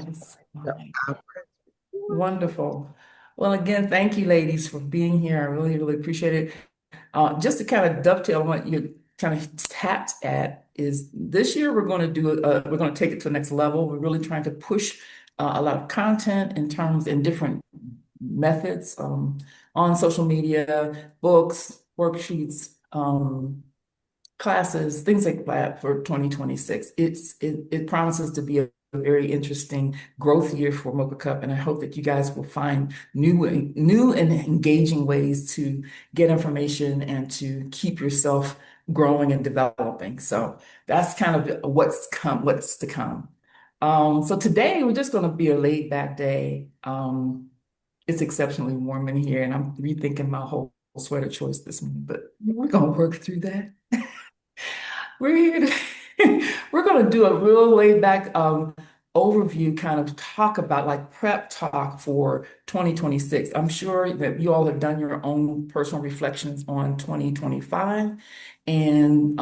Nice. Nice. Wonderful. Well, again, thank you, ladies, for being here. I really, really appreciate it. Just to kind of dovetail on what you kind of tapped at is this year we're going to we're going to take it to the next level. We're really trying to push a lot of content in terms in different methods on social media, books, worksheets, classes, things like that for 2026. It promises to be a very interesting growth year for Mocha Cup, and I hope that you guys will find new and engaging ways to get information and to keep yourself growing and developing. So that's kind of what's to come. So today we're just going to be a laid back day. It's exceptionally warm in here, and I'm rethinking my whole sweater choice this morning, but we're going to work through that. We're here we're going to do a real laid back overview, kind of talk about like prep talk for 2026. I'm sure that you all have done your own personal reflections on 2025. And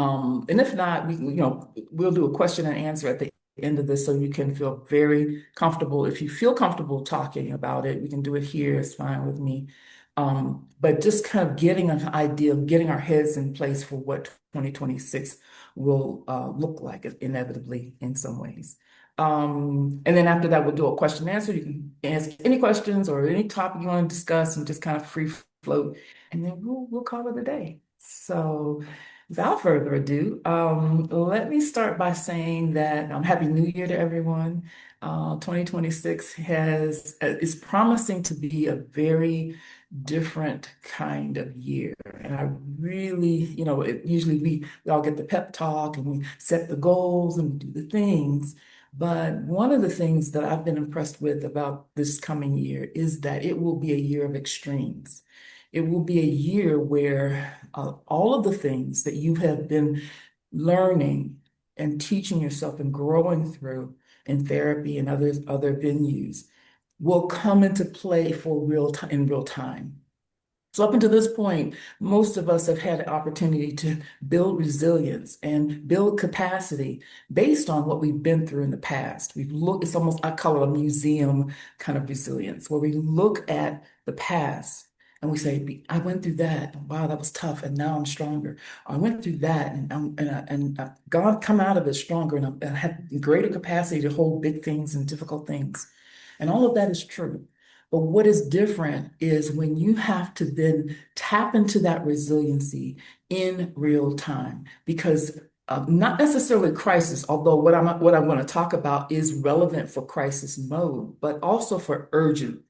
if not, we'll do a question and answer at the end of this so you can feel very comfortable. If you feel comfortable talking about it, we can do it here. It's fine with me. But just kind of getting an idea of getting our heads in place for what 2026 will look like inevitably in some ways. And then after that, we'll do a question and answer. You can ask any questions or any topic you want to discuss and just kind of free float, and then we'll call it a day. So without further ado, let me start by saying that Happy New Year to everyone. 2026 is promising to be a very different kind of year. And I really, usually we all get the pep talk and we set the goals and we do the things. But one of the things that I've been impressed with about this coming year is that it will be a year of extremes. It will be a year where all of the things that you have been learning and teaching yourself and growing through in therapy and other venues will come into play for real time in real time. So up until this point, most of us have had the opportunity to build resilience and build capacity based on what we've been through in the past. It's almost, I call it a museum kind of resilience, where we look at the past and we say, I went through that, and wow, that was tough, and now I'm stronger. Or I went through that, and I've come out of it stronger, and I had greater capacity to hold big things and difficult things. And all of that is true. But what is different is when you have to then tap into that resiliency in real time, because not necessarily crisis, although what I'm going to talk about is relevant for crisis mode, but also for urgent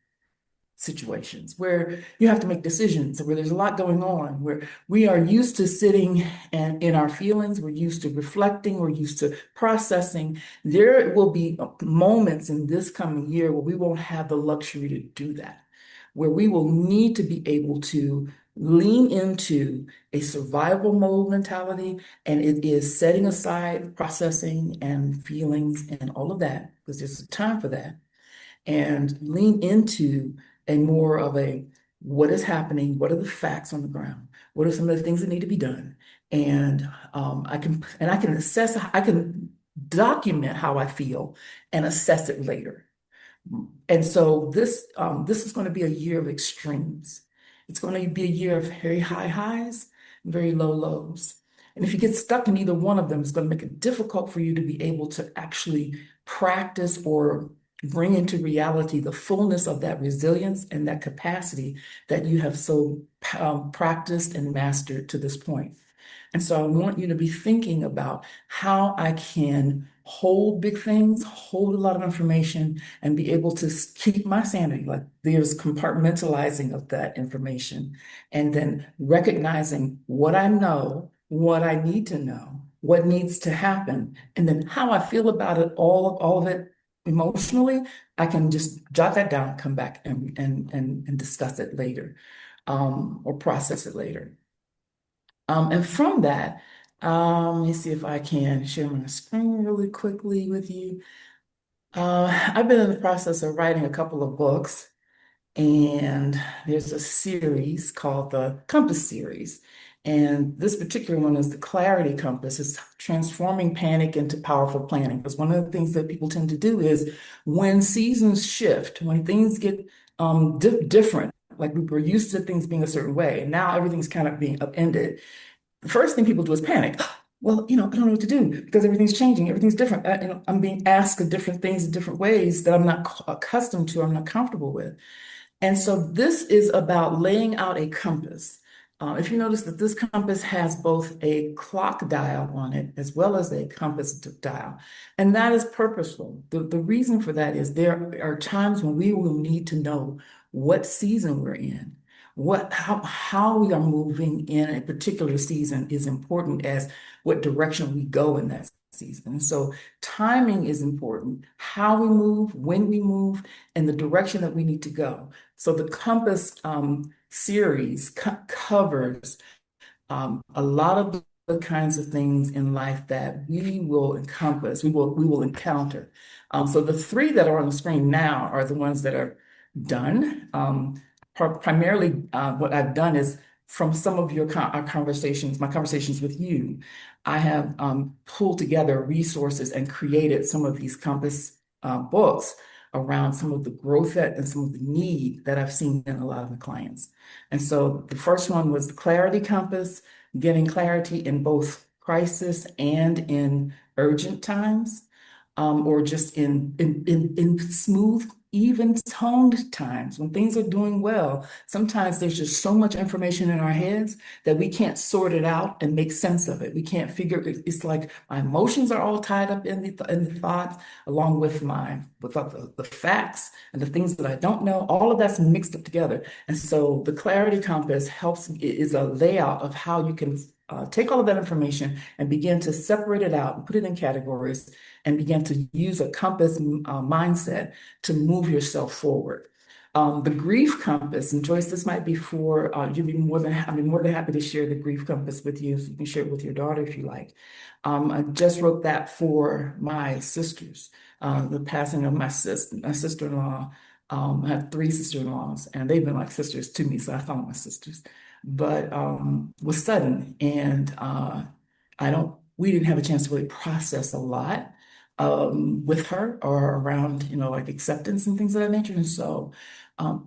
situations where you have to make decisions, where there's a lot going on, where we are used to sitting and in our feelings, we're used to reflecting, we're used to processing. There will be moments in this coming year where we won't have the luxury to do that, where we will need to be able to lean into a survival mode mentality, and it is setting aside processing and feelings and all of that, because there's a time for that, and lean into a more of a what is happening, what are the facts on the ground, what are some of the things that need to be done, and I can assess, I can document how I feel and assess it later. And so this is going to be a year of extremes. It's going to be a year of very high highs, very low lows. And if you get stuck in either one of them, it's going to make it difficult for you to be able to actually practice or bring into reality the fullness of that resilience and that capacity that you have so practiced and mastered to this point. And so I want you to be thinking about how I can hold big things, hold a lot of information, and be able to keep my sanity. Like there's compartmentalizing of that information, and then recognizing what I know, what I need to know, what needs to happen, and then how I feel about it, all of it emotionally. I can just jot that down, come back and discuss it later, or process it later. And from that, let me see if I can share my screen really quickly with you. I've been in the process of writing a couple of books, and there's a series called the Compass series. And this particular one is the Clarity Compass. It's transforming panic into powerful planning. Because one of the things that people tend to do is when seasons shift, when things get different, like we were used to things being a certain way, and now everything's kind of being upended. The first thing people do is panic. Well, I don't know what to do because everything's changing, everything's different. I'm being asked of different things in different ways that I'm not accustomed to, I'm not comfortable with. And so this is about laying out a compass. If you notice that this compass has both a clock dial on it as well as a compass dial, and that is purposeful. The reason for that is there are times when we will need to know what season we're in. How we are moving in a particular season is important as what direction we go in that season. And so timing is important, how we move, when we move, and the direction that we need to go. So the Compass series covers a lot of the kinds of things in life that we will encompass, we will encounter. So the three that are on the screen now are the ones that are done. Primarily, what I've done is from some of our conversations, my conversations with you, I have pulled together resources and created some of these Compass books around some of the growth and some of the need that I've seen in a lot of the clients. And so the first one was the Clarity Compass, getting clarity in both crisis and in urgent times, or just in smooth, even toned times when things are doing well. Sometimes there's just so much information in our heads that we can't sort it out and make sense of it. We can't figure it. It's like my emotions are all tied up in the thoughts, along with the facts and the things that I don't know. All of that's mixed up together. And so the Clarity Compass is a layout of how you can take all of that information and begin to separate it out and put it in categories and begin to use a compass mindset to move yourself forward. The grief compass, and Joyce, this might be for you'd be I'd be more than happy to share the grief compass with you. So you can share it with your daughter if you like. I just wrote that for my sisters. The passing of my sister-in-law. I have three sister-in-laws, and they've been like sisters to me, so I call them my sisters. But was sudden, and we didn't have a chance to really process a lot with her or around, like acceptance and things of that nature. And so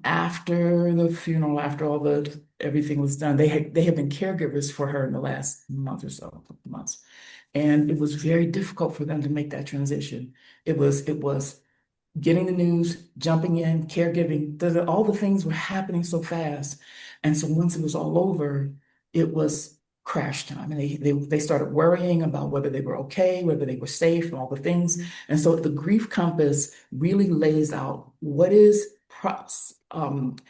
after the funeral, after everything was done, they had been caregivers for her in the last month or so, couple months. And it was very difficult for them to make that transition. It was getting the news, jumping in, caregiving, all the things were happening so fast. And so once it was all over, it was crash time. And they started worrying about whether they were okay, whether they were safe, and all the things. And so the grief compass really lays out what is I want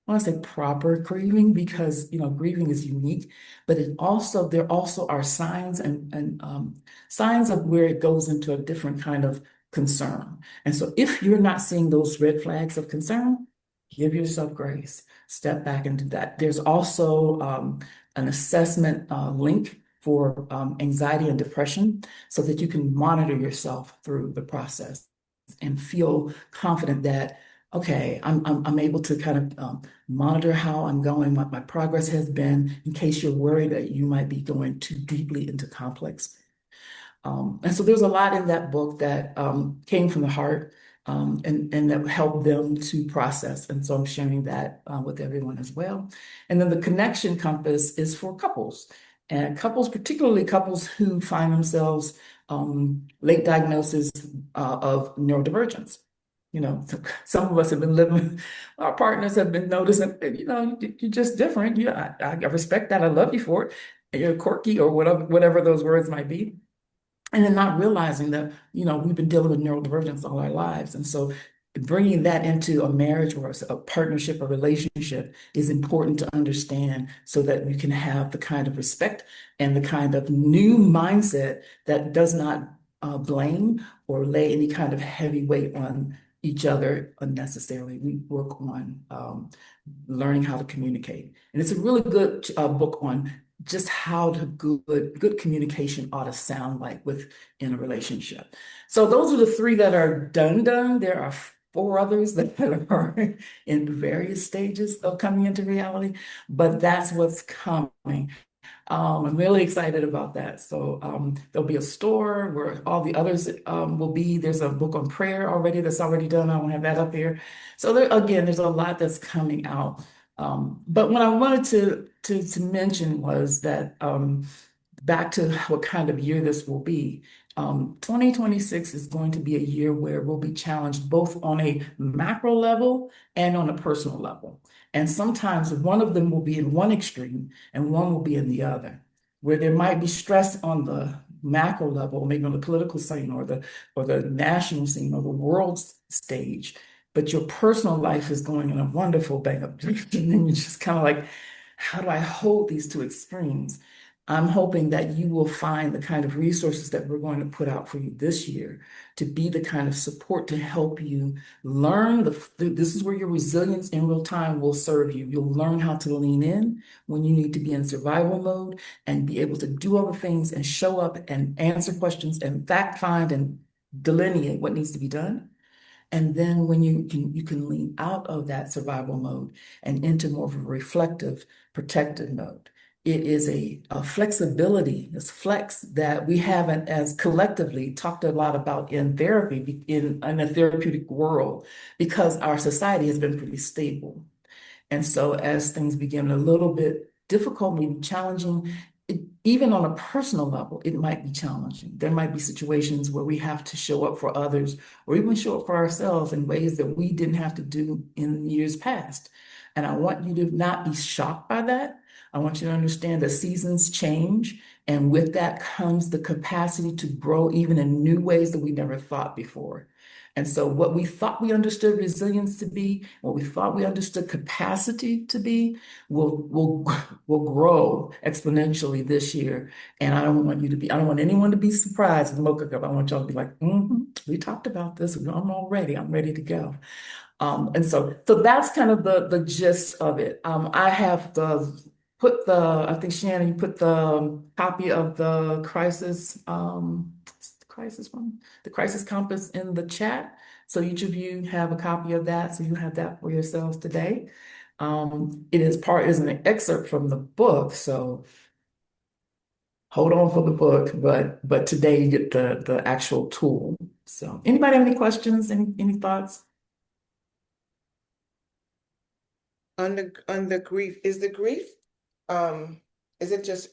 to say proper grieving because grieving is unique, but there also are signs and signs of where it goes into a different kind of concern. And so if you're not seeing those red flags of concern, give yourself grace, step back into that. There's also an assessment link for anxiety and depression so that you can monitor yourself through the process and feel confident that, okay, I'm able to kind of monitor how I'm going, what my progress has been, in case you're worried that you might be going too deeply into complex. And so there's a lot in that book that came from the heart, and that helped them to process. And so I'm sharing that with everyone as well. And then the connection compass is for couples. And couples, particularly couples who find themselves late diagnosis of neurodivergence. Some of us have been living, our partners have been noticing, you're just different. I respect that. I love you for it. You're quirky or whatever those words might be. And then not realizing that, we've been dealing with neurodivergence all our lives. And so bringing that into a marriage or a partnership or relationship is important to understand so that you can have the kind of respect and the kind of new mindset that does not blame or lay any kind of heavy weight on each other unnecessarily. We work on learning how to communicate. And it's a really good book on just how good communication ought to sound like within a relationship. So those are the three that are done. There are four others that are in various stages of coming into reality, but that's what's coming. I'm really excited about that. So there'll be a store where all the others will be. There's a book on prayer already that's already done. I don't have that up here. So there, again, there's a lot that's coming out. But what I wanted to mention was that back to what kind of year this will be. 2026 is going to be a year where we'll be challenged both on a macro level and on a personal level. And sometimes one of them will be in one extreme and one will be in the other, where there might be stress on the macro level, maybe on the political scene or the national scene or the world stage, but your personal life is going in a wonderful bang up direction. And you're just kind of like, how do I hold these two extremes? I'm hoping that you will find the kind of resources that we're going to put out for you this year to be the kind of support to help you learn this is where your resilience in real time will serve you. You'll learn how to lean in when you need to be in survival mode and be able to do other things and show up and answer questions and fact find and delineate what needs to be done. And then when you can lean out of that survival mode and into more of a reflective, protective mode. It is a flexibility, this flex that we haven't as collectively talked a lot about in therapy, in a therapeutic world, because our society has been pretty stable. And so as things begin a little bit difficult, maybe challenging, even on a personal level, it might be challenging. There might be situations where we have to show up for others or even show up for ourselves in ways that we didn't have to do in years past. And I want you to not be shocked by that. I want you to understand that seasons change. And with that comes the capacity to grow even in new ways that we never thought before. And so what we thought we understood resilience to be, what we thought we understood capacity to be, will will grow exponentially this year. And I don't want anyone to be surprised with Mocha Cup. I want y'all to be like, we talked about this. I'm ready to go. And so that's kind of the gist of it. I have I think Shannon, you put the copy of the crisis compass in the chat. So each of you have a copy of that. So you have that for yourselves today. Is an excerpt from the book. So hold on for the book, but today you get the actual tool. So anybody have any questions, any thoughts? On the grief, um, is it just,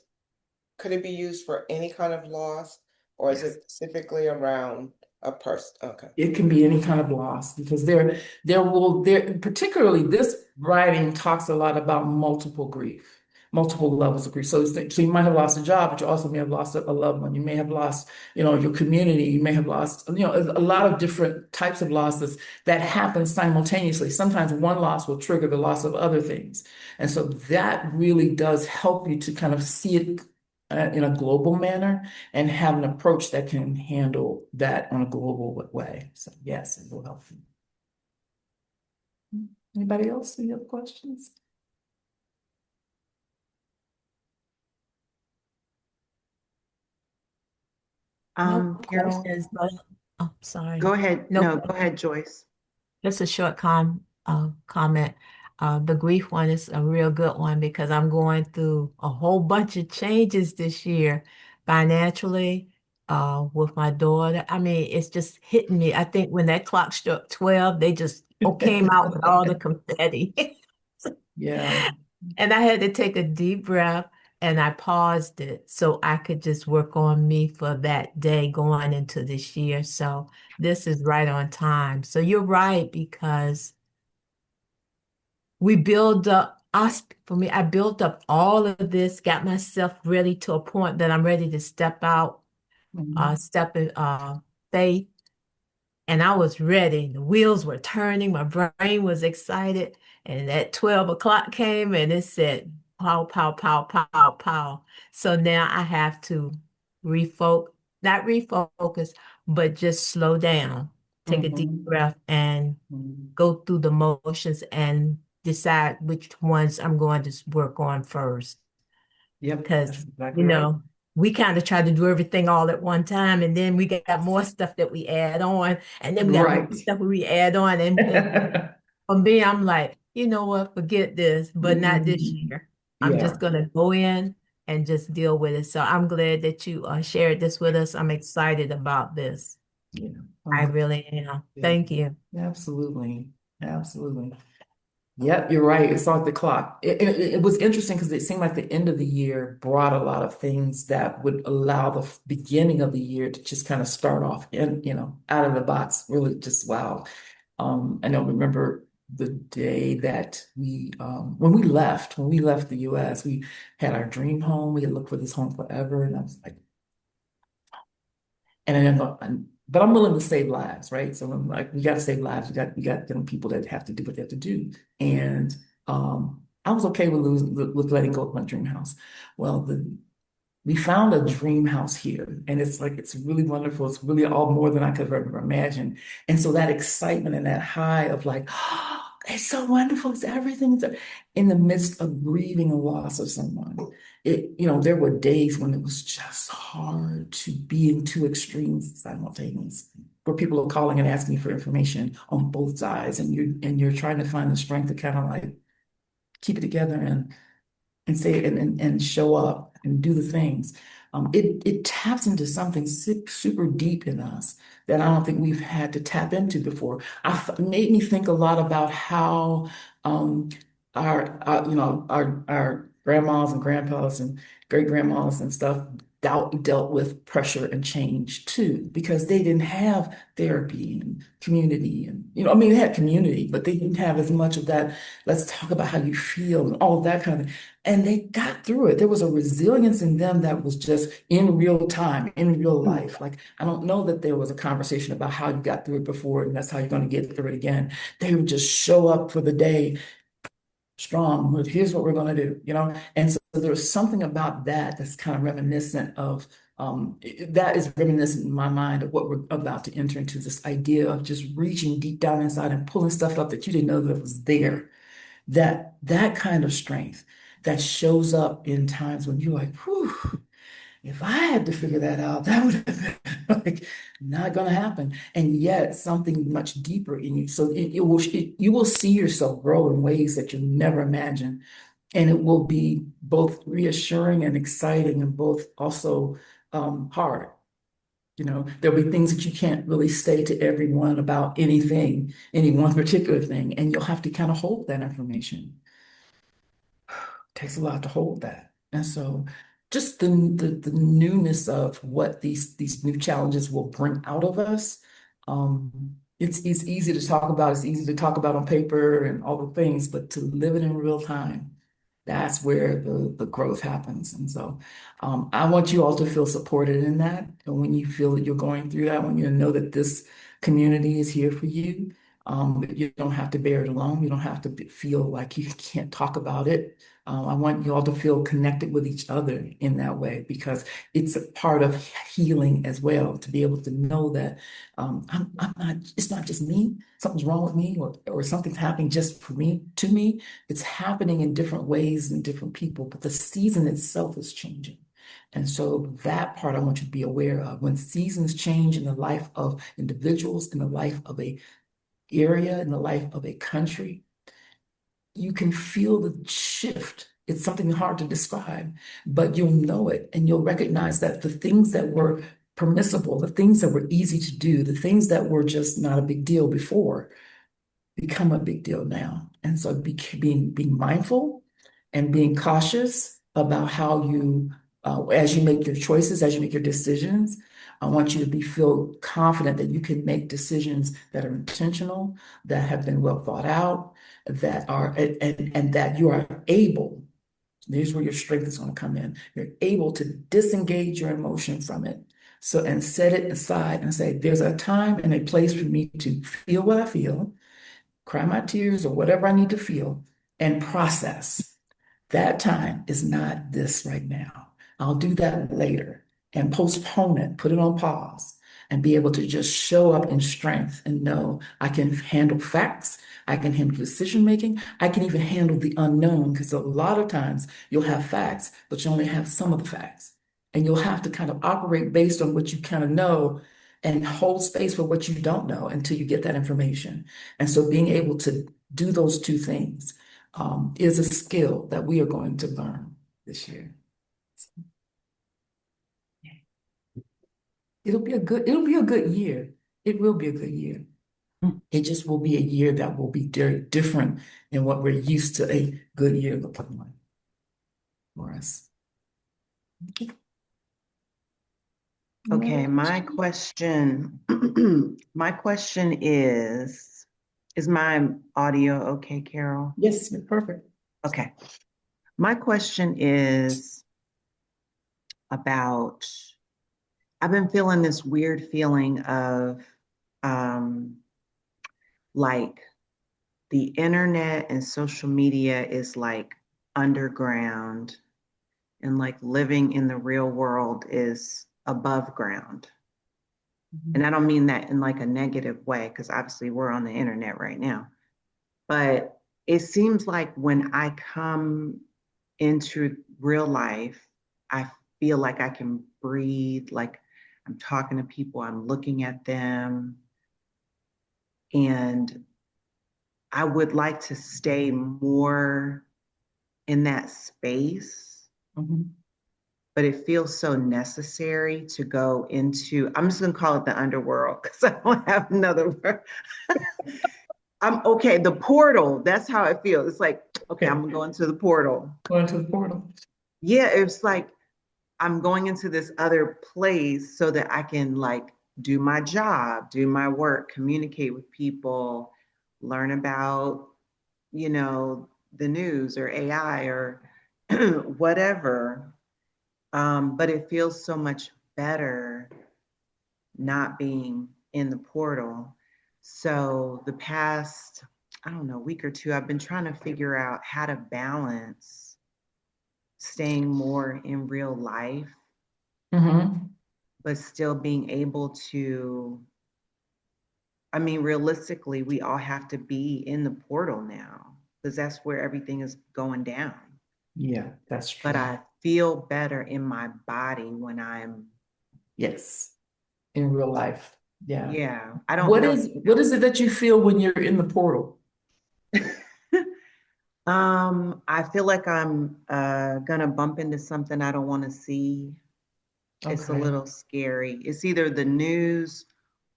could it be used for any kind of loss, or is Yes. it specifically around a person? Okay. It can be any kind of loss because particularly this writing talks a lot about multiple grief, multiple levels of grief. So you might have lost a job, but you also may have lost a loved one. You may have lost, your community. You may have lost, a lot of different types of losses that happen simultaneously. Sometimes one loss will trigger the loss of other things. And so that really does help you to kind of see it in a global manner and have an approach that can handle that on a global way. So yes, it will help you. Anybody else? Any other questions? No Carol? questions, but oh, sorry. Go ahead. No, No, go ahead, Joyce. just a short comment. The grief one is a real good one because I'm going through a whole bunch of changes this year financially, with my daughter. I mean, it's just hitting me. I think when that clock struck 12, they just came out with all the confetti. Yeah. And I had to take a deep breath and I paused it so I could just work on me for that day going into this year. So this is right on time. So you're right, because we build up us for me, I built up all of this, got myself ready to a point that I'm ready to step out, Mhm. step in faith. And I was ready. The wheels were turning. My brain was excited. And at 12 o'clock came and it said, pow, pow, pow, pow, pow. So now I have to refocus, not refocus, but just slow down, take a deep Mhm. breath and Mhm. go through the motions and decide which ones I'm going to work on first. Yep, that's Because, exactly right. we kind of try to do everything all at one time, and then we got more stuff that we add on, and then we got more Right. stuff we add on. And for me, I'm like, you know what, forget this, but not this Mhm. year. I'm just Yeah. going to go in and just deal with it. So I'm glad that you shared this with us. I'm excited about this. Yeah. I I'm really am. good. Thank you. Absolutely. Absolutely. Yep, you're right. It's like the clock. It was interesting because it seemed like the end of the year brought a lot of things that would allow the beginning of the year to just kind of start off in, out of the box, really just wow. I don't remember the day that when we left the US, we had our dream home. We had looked for this home forever. And I was like, and then, but I'm willing to save lives, right? So I'm like, we got to save lives. We got people that have to do what they have to do. And I was okay with letting go of my dream house. Well, we found a dream house here, and it's really wonderful. It's really all more than I could have ever imagined. And so that excitement and that high of like, oh, it's so wonderful. It's everything. In the midst of grieving a loss of someone. There were days when it was just hard to be in two extremes simultaneously, where people are calling and asking for information on both sides, and you're trying to find the strength to kind of like keep it together and say and show up and do the things. It taps into something super deep in us that I don't think we've had to tap into before. Made me think a lot about how um, our grandmas and grandpas and great grandmas and stuff dealt with pressure and change too, because they didn't have therapy and community and I mean they had community, but they didn't have as much of that. Let's talk about how you feel and all of that kind of thing. And they got through it. There was a resilience in them that was just in real time, in real life. Like, I don't know that there was a conversation about how you got through it before and that's how you're going to get through it again. They would just show up for the day strong with here's what we're going to do. And so there's something about that that's kind of reminiscent of, that is reminiscent in my mind of what we're about to enter into, this idea of just reaching deep down inside and pulling stuff up that you didn't know that was there. That kind of strength that shows up in times when you're like, whew, if I had to figure that out, that would have been like not going to happen. And yet something much deeper in you. So you will see yourself grow in ways that you never imagined. And it will be both reassuring and exciting and both also hard. There'll be things that you can't really say to everyone about anything, any one particular thing, and you'll have to kind of hold that information. Takes a lot to hold that. And so just the newness of what these new challenges will bring out of us. It's easy to talk about, it's easy to talk about on paper and all the things, but to live it in real time, that's where the growth happens. And so I want you all to feel supported in that. And when you feel that you're going through that, I want you to know that this community is here for you. You don't have to bear it alone. You don't have to feel like you can't talk about it. I want you all to feel connected with each other in that way because it's a part of healing as well, to be able to know that I'm not, it's not just me, something's wrong with me or something's happening just for me, to me. It's happening in different ways in different people, but the season itself is changing. And so that part I want you to be aware of. When seasons change in the life of individuals, in the life of a area, in the life of a country, you can feel the shift. It's something hard to describe, but you'll know it and you'll recognize that the things that were permissible, the things that were easy to do, the things that were just not a big deal before become a big deal now. And so being mindful and being cautious about how you, as you make your choices, as you make your decisions, I want you to feel confident that you can make decisions that are intentional, that have been well thought out, that are, and that you are able, here's where your strength is going to come in. You're able to disengage your emotion from it. So, and set it aside and say, there's a time and a place for me to feel what I feel, cry my tears or whatever I need to feel, and process. That time is not this right now. I'll do that later and postpone it, put it on pause, and be able to just show up in strength and know I can handle facts. I can handle decision making. I can even handle the unknown because a lot of times you'll have facts, but you only have some of the facts. And you'll have to kind of operate based on what you kind of know and hold space for what you don't know until you get that information. And so being able to do those two things is a skill that we are going to learn this year. It'll be a good year. It will be a good year. It just will be a year that will be very different than what we're used to a good year looking like for us. Any other Okay, my questions? question, my question is my audio okay, Carol? Yes, you're perfect. Okay. My question is about, I've been feeling this weird feeling of um, like the internet and social media is like underground and like living in the real world is above ground. And I don't mean that in like a negative way, because obviously we're on the internet right now. But it seems like when I come into real life, I feel like I can breathe, like I'm talking to people, I'm looking at them. And I would like to stay more in that space, Mhm. but it feels so necessary to go into, I'm just gonna call it the underworld because I don't have another word. I'm okay, the portal, that's how it feels. It's like, okay, I'm Okay, gonna go into the portal. going to the portal. Yeah, it's like I'm going into this other place so that I can like do my job, do my work, communicate with people, learn about, the news or AI or whatever. But it feels so much better not being in the portal. So the past, I don't know, week or two, I've been trying to figure out how to balance staying more in real life, Hmm. but still being able to, I mean, realistically, we all have to be in the portal now because that's where everything is going down. Yeah, that's But true. I feel better in my body when I'm, Yes, in real life. Yeah. yeah, I don't know if What is it that you feel when you're in the portal? you know. I feel like I'm gonna bump into something I don't want to see. It's a Okay. little scary. It's either the news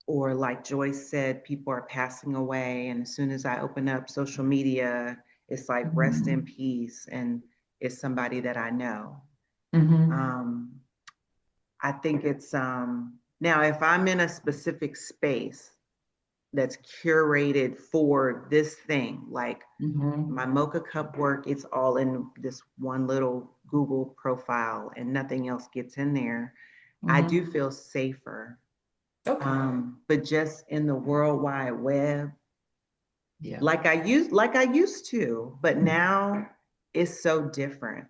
or like Joyce said, people are passing away. And as soon as I open up social media, it's like rest in Hmm. peace. And it's somebody that I know. Hmm. Um, I think it's now if I'm in a specific space that's curated for this thing, like Hmm. my Mocha Cup work, it's all in this one little Google profile and nothing else gets in there. I do Hmm. feel safer. Okay. But just in the World Wide Web, Yeah, like I used to, but now it's so different.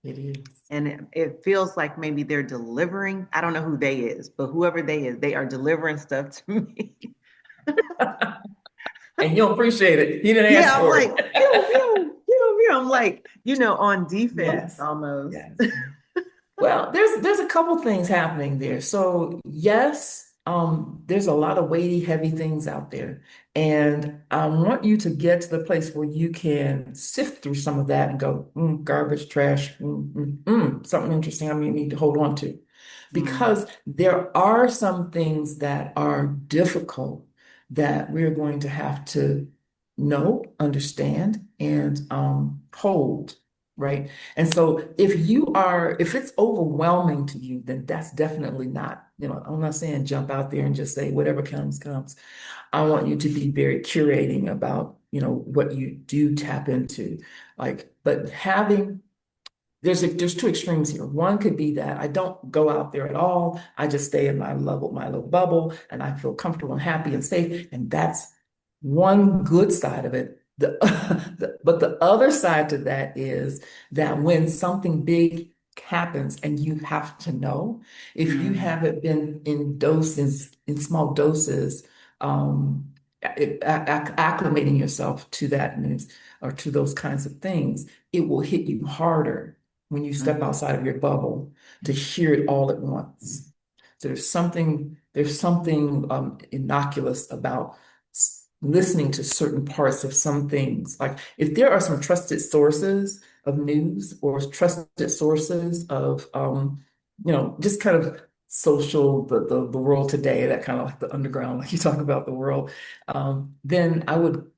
it is. And it feels like maybe they're delivering. I don't know who they is, but whoever they is, they are delivering stuff to me. And you'll appreciate it. You didn't ask Yeah, I'm for like, pew, it. pew, pew, pew. I'm like, on defense Yes. almost. Yes. Well, there's a couple things happening there. So yes, there's a lot of weighty, heavy things out there. And I want you to get to the place where you can sift through some of that and go, garbage, trash, something interesting I may need to hold on to. Mm, Because there are some things that are difficult that we're going to have to know, understand, and hold, right? And so if it's overwhelming to you, then that's definitely not, I'm not saying jump out there and just say whatever comes, comes. I want you to be very curating about, what you do tap into. But there's two extremes here. One could be that I don't go out there at all. I just stay in my little bubble, and I feel comfortable and happy and safe. And that's one good side of it. But the other side to that is that when something big happens and you have to know, if you mm, haven't been in doses, in small doses, acclimating yourself to that news or to those kinds of things, it will hit you harder when you step mhm, outside of your bubble to hear it all at once. So there's something innocuous about listening to certain parts of some things. Like if there are some trusted sources of news or trusted sources of, just kind of social, the world today, that kind of like the underground, like you talk about the world, then I would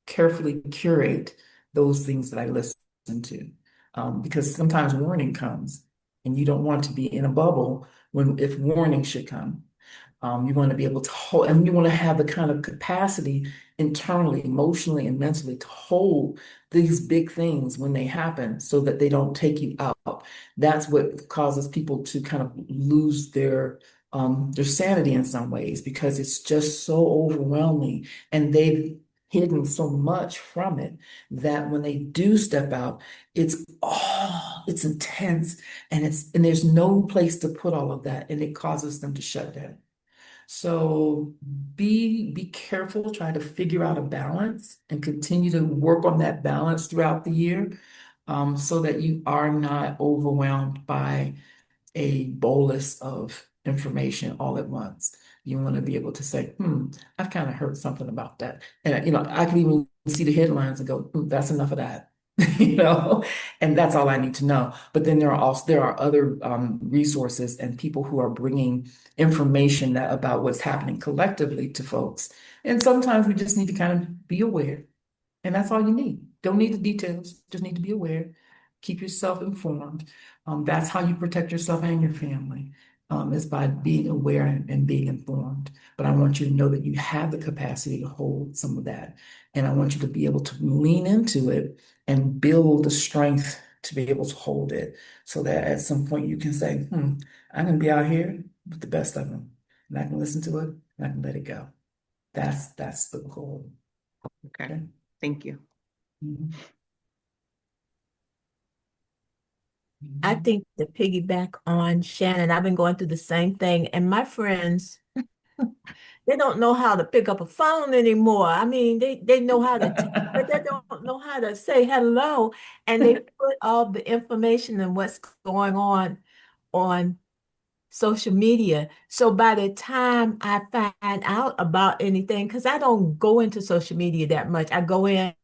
carefully curate those things that I listen to. Because sometimes warning comes and you don't want to be in a bubble when if warning should come. You want to be able to hold, and you want to have the kind of capacity internally, emotionally, and mentally to hold these big things when they happen so that they don't take you out. That's what causes people to kind of lose their sanity in some ways because it's just so overwhelming and they've hidden so much from it that when they do step out, it's intense and there's no place to put all of that and it causes them to shut down. So be careful, try to figure out a balance and continue to work on that balance throughout the year, so that you are not overwhelmed by a bolus of information all at once. You want to be able to say, I've kind of heard something about that. And I can even see the headlines and go, that's enough of that. You know, and that's all I need to know. But then there are other resources and people who are bringing information about what's happening collectively to folks. And sometimes we just need to kind of be aware, and that's all you need. Don't need the details, just need to be aware. Keep yourself informed. That's how you protect yourself and your family, is by being aware and being informed. But I want you to know that you have the capacity to hold some of that. And I want you to be able to lean into it and build the strength to be able to hold it so that at some point you can say, I'm going to be out here with the best of them. And I can listen to it and I can let it go. That's the goal. Okay. Okay. Thank you. Mhm. I Mhm. think to piggyback on Shannon, I've been going through the same thing, and my friends, they don't know how to pick up a phone anymore. I mean, they know how to text, but they don't know how to say hello, and they put all the information and what's going on social media. So by the time I find out about anything, because I don't go into social media that much, I go in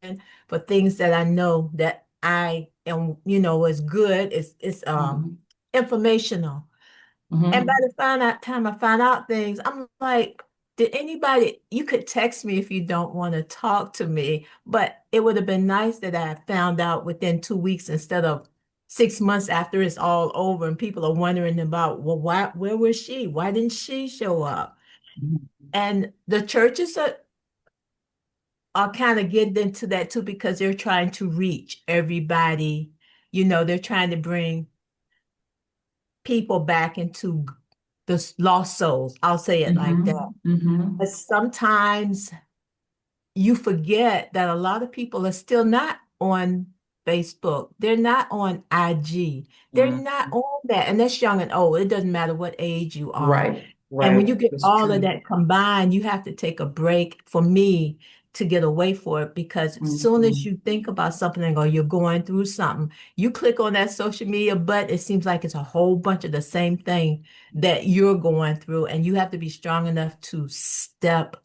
for things that I know that I am, is good. It's Mhm. informational. And by Mhm. the time I find out things, I'm like, you could text me if you don't want to talk to me, but it would have been nice that I found out within 2 weeks instead of 6 months after it's all over and people are wondering about, well, where was she? Why didn't she show up? Mhm. And the churches are kind of getting into that too because they're trying to reach everybody. They're trying to bring people back into the lost souls. I'll say it like that. Mhm. Mhm. But sometimes you forget that a lot of people are still not on Facebook. They're not on IG. They're Mhm. not on that. And that's young and old. It doesn't matter what age you are. Right, And when right. you get That's all of true. that combined, you have to take a break for me to get away for it because as soon as Mhm. you think about something or you're going through something, you click on that social media, but it seems like it's a whole bunch of the same thing that you're going through, and you have to be strong enough to step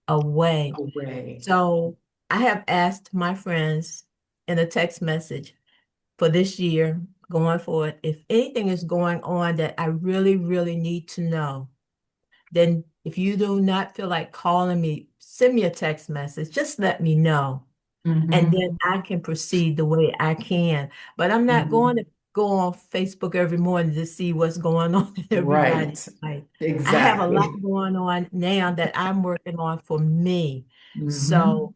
away. Away. So I have asked my friends in a text message for this year going forward, if anything is going on that I really, really need to know, then if you do not feel like calling me, send me a text message. Just let me know. And then Mhm. I can proceed the way I can. But I'm not going to Mhm. go on Facebook every morning to see what's going on in everybody's Right. life. I have a lot Exactly. going on now that I'm working on for me. So Mhm.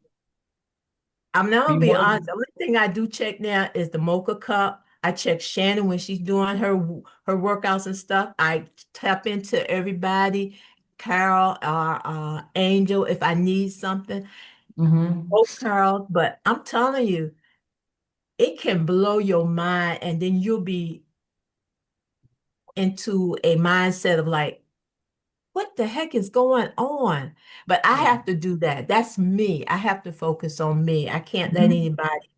I'm not Be gonna be more. honest. The only thing I do check now is the Mocha Cup. I check Shannon when she's doing her workouts and stuff. I tap into everybody, Carol or Angel, if I need something. Mhm. Both Carol, but I'm telling you, it can blow your mind, and then you'll be into a mindset of like, what the heck is going on? But I Yeah. have to do that. That's me. I have to focus on me. I can't let Mhm. anybody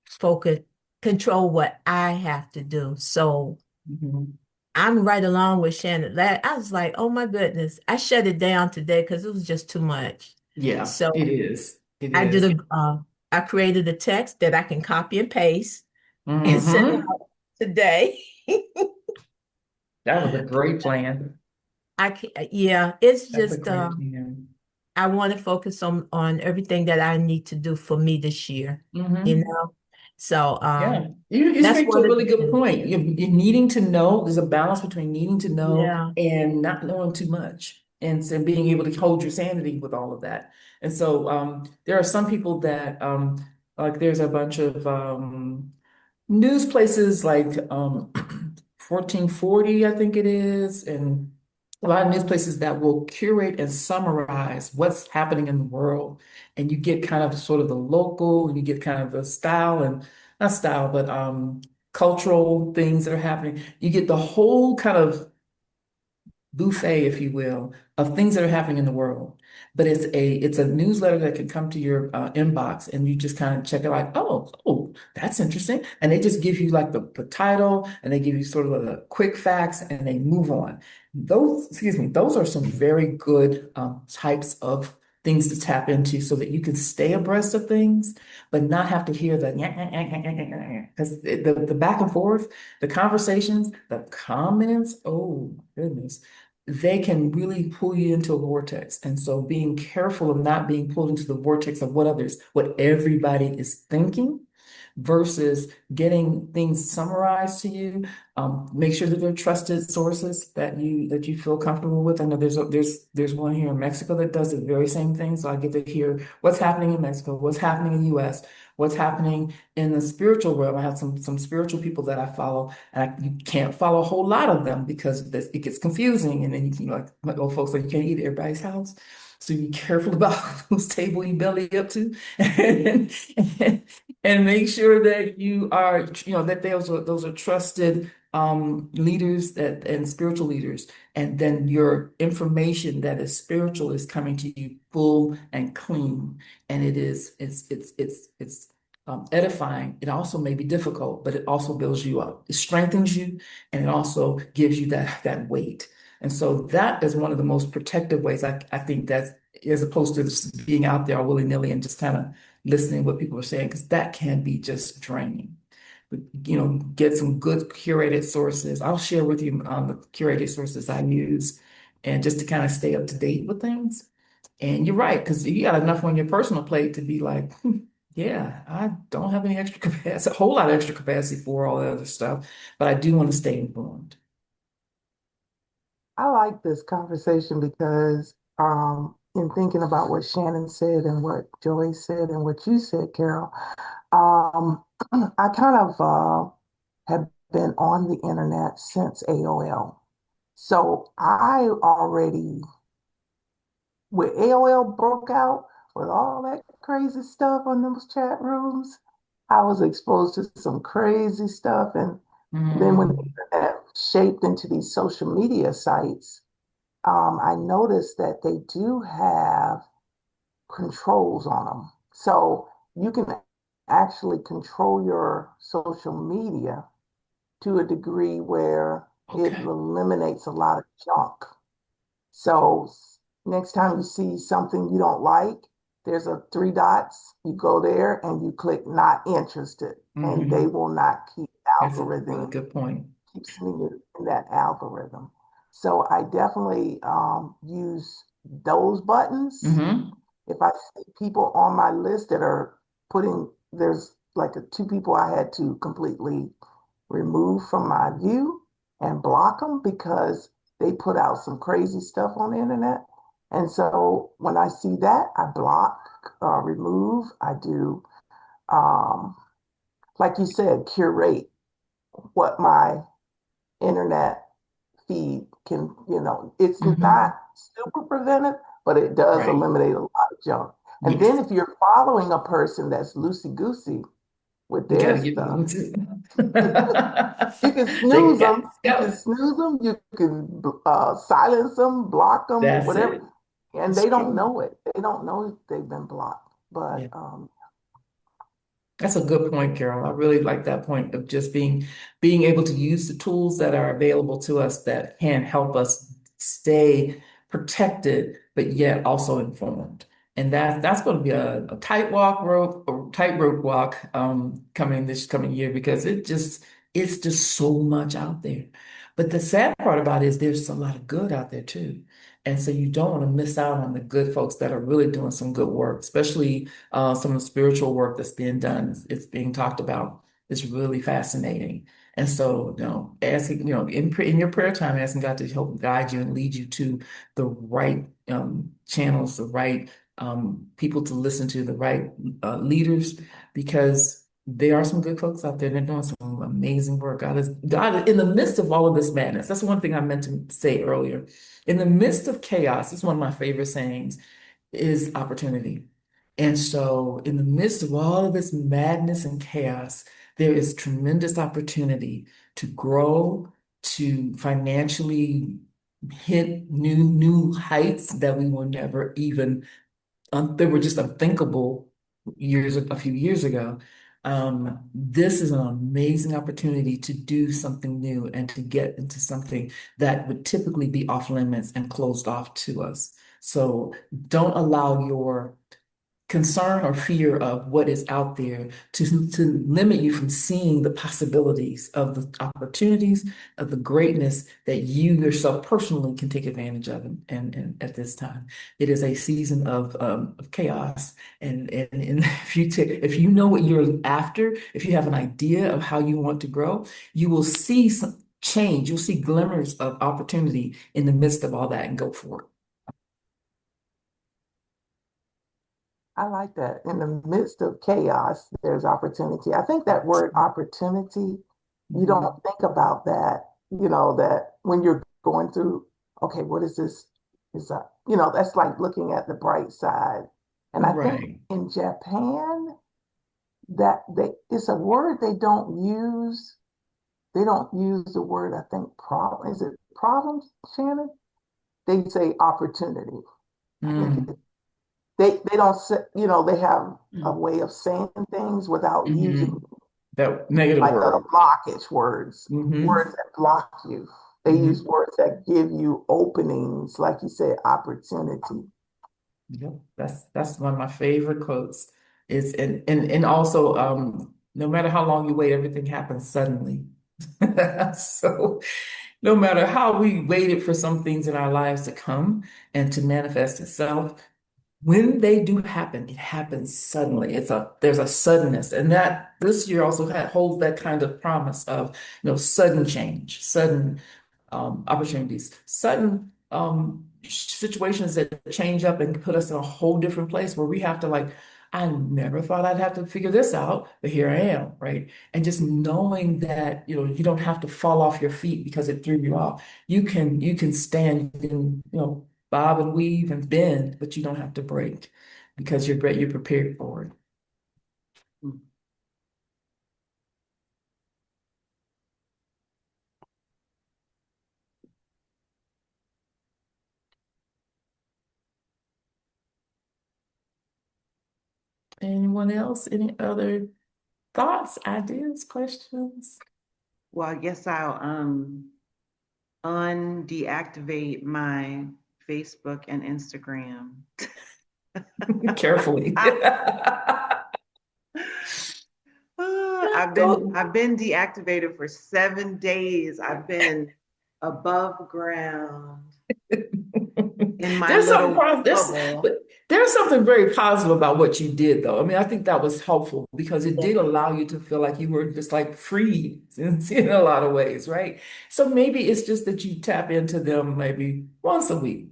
focus, control what I have to do. So Mhm. I'm right along with Shannon. That I was like, oh my goodness, I shut it down today because it was just too much. Yeah, So it is. It I did is. I created a text that I can copy and paste. and send it Hmm. out today. That was a great plan. I can, yeah, it's That's a just great plan. I want to focus on everything that I need to do for me this year, you Hmm. know. So Yeah, you that's speak to one a of really the good things. point. You're needing to know, there's a balance between needing to know Yeah. and not knowing too much, and so being able to hold your sanity with all of that. And so there are some people that like there's a bunch of news places like 1440, I think it is, and a lot of news places that will curate and summarize what's happening in the world. And you get kind of sort of the local, and you get kind of the style and not style, but cultural things that are happening. You get the whole kind of buffet, if you will, of things that are happening in the world. But it's a newsletter that can come to your inbox, and you just kind of check it like, oh, that's interesting. And they just give you like the title, and they give you sort of the quick facts, and they move on. Excuse me, those are some very good types of things to tap into so that you can stay abreast of things, but not have to hear the because the back and forth, the conversations, the comments, oh goodness, they can really pull you into a vortex. And so being careful of not being pulled into the vortex of what everybody is thinking versus getting things summarized to you. Make sure that they're trusted sources that you feel comfortable with. I know there's one here in Mexico that does the very same thing. So I get to hear what's happening in Mexico, what's happening in the US, what's happening in the spiritual realm. I have some spiritual people that I follow, and you can't follow a whole lot of them because it gets confusing. And then you can like old folks like you can't eat at everybody's house. So be careful about whose table you belly up to. and, and make sure that you are, that those are trusted leaders and spiritual leaders. And then your information that is spiritual is coming to you full and clean. And it's edifying. It also may be difficult, but it also builds you up. It strengthens you, and it also gives you that weight. And so that is one of the most protective ways I think that, as opposed to just being out there willy-nilly and just kind of listening to what people are saying, because that can be just draining. But, get some good curated sources. I'll share with you the curated sources I use, and just to kind of stay up to date with things. And you're right, because you got enough on your personal plate to be like, yeah, I don't have any extra capacity, a whole lot of extra capacity for all that other stuff, but I do want to stay informed. I like this conversation because in thinking about what Shannon said and what Joey said and what you said, Carol, um, I kind of have been on the internet since AOL. So I already, when AOL broke out with all that crazy stuff on those chat rooms, I was exposed to some crazy stuff. And then when the Mm, internet shaped into these social media sites, I noticed that they do have controls on them. So you can actually control your social media to a degree where it okay. eliminates a lot of junk. So next time you see something you don't like, there's a three dots. You go there and you click not interested, and they Hmm. will not keep That's a really algorithm good point. keep sending it in that algorithm. So I definitely use those buttons. Hmm. If I see people on my list that are there's like two people I had to completely remove from my view and block them because they put out some crazy stuff on the internet. And so when I see that, I block, remove, I do, um, like you said, curate what my internet feed can, it's Hmm. not super preventive, but it does Right. eliminate a lot of junk. And Yes. then if you're following a person that's loosey-goosey with You got their to get stuff, moving too. you can They snooze got them, to you can go. snooze them, you can silence them, block them, That's whatever. it. And It's they don't true. know it. They don't know they've been blocked. Yeah. But That's a good point, Carol. I really like that point of just being able to use the tools that are available to us that can help us stay protected, but yet also informed. And that's going to be a tightrope walk coming year because it's just so much out there. But the sad part about it is there's a lot of good out there too. And so you don't want to miss out on the good folks that are really doing some good work, especially some of the spiritual work that's being done. It's being talked about. It's really fascinating. And so, asking, in your prayer time, asking God to help guide you and lead you to the right channels, the right people to listen to, the right leaders, because there are some good folks out there. They're doing some amazing work. God is in the midst of all of this madness. That's one thing I meant to say earlier. In the midst of chaos, it's one of my favorite sayings, is opportunity. And so, in the midst of all of this madness and chaos, there is tremendous opportunity to grow, to financially hit new heights that we will never even they were just unthinkable a few years ago. This is an amazing opportunity to do something new and to get into something that would typically be off limits and closed off to us. So don't allow your concern or fear of what is out there to limit you from seeing the possibilities of the opportunities of the greatness that you yourself personally can take advantage of and at this time. It is a season of chaos. And if you know what you're after, if you have an idea of how you want to grow, you will see some change. You'll see glimmers of opportunity in the midst of all that and go for it. I like that. In the midst of chaos, there's opportunity. I think that word opportunity, you Mhm. don't think about that, that when you're going through, okay, what is this? Is that, that's like looking at the bright side. And I think Right. in Japan, it's a word they don't use. They don't use the word, I think, problem. Is it problems, Shannon? They say opportunity. I think Mm. they don't say, they have a way of saying things without using Mhm. That negative like word. blockage words, Hmm. words that block you. They Hmm. use words that give you openings, like you said, opportunity. Yep. That's one of my favorite quotes. Is and also no matter how long you wait, everything happens suddenly. So no matter how we waited for some things in our lives to come and to manifest itself, when they do happen, it happens suddenly. There's a suddenness, and that this year also holds that kind of promise of sudden change, sudden opportunities, sudden situations that change up and put us in a whole different place where we have to like, I never thought I'd have to figure this out, but here I am, right? And just knowing that, you don't have to fall off your feet because it threw you off. You can stand, you can, bob and weave and bend, but you don't have to break because you're prepared for it. Anyone else? Any other thoughts, ideas, questions? Well, I guess I'll undeactivate my Facebook and Instagram. Carefully. I've been Go. I've been deactivated for 7 days. I've been above ground in my There's something little positive. bubble. There's something very positive about what you did, though. I mean, I think that was helpful because it Yeah. did allow you to feel like you were just like free in a lot of ways, right? So maybe it's just that you tap into them maybe once a week.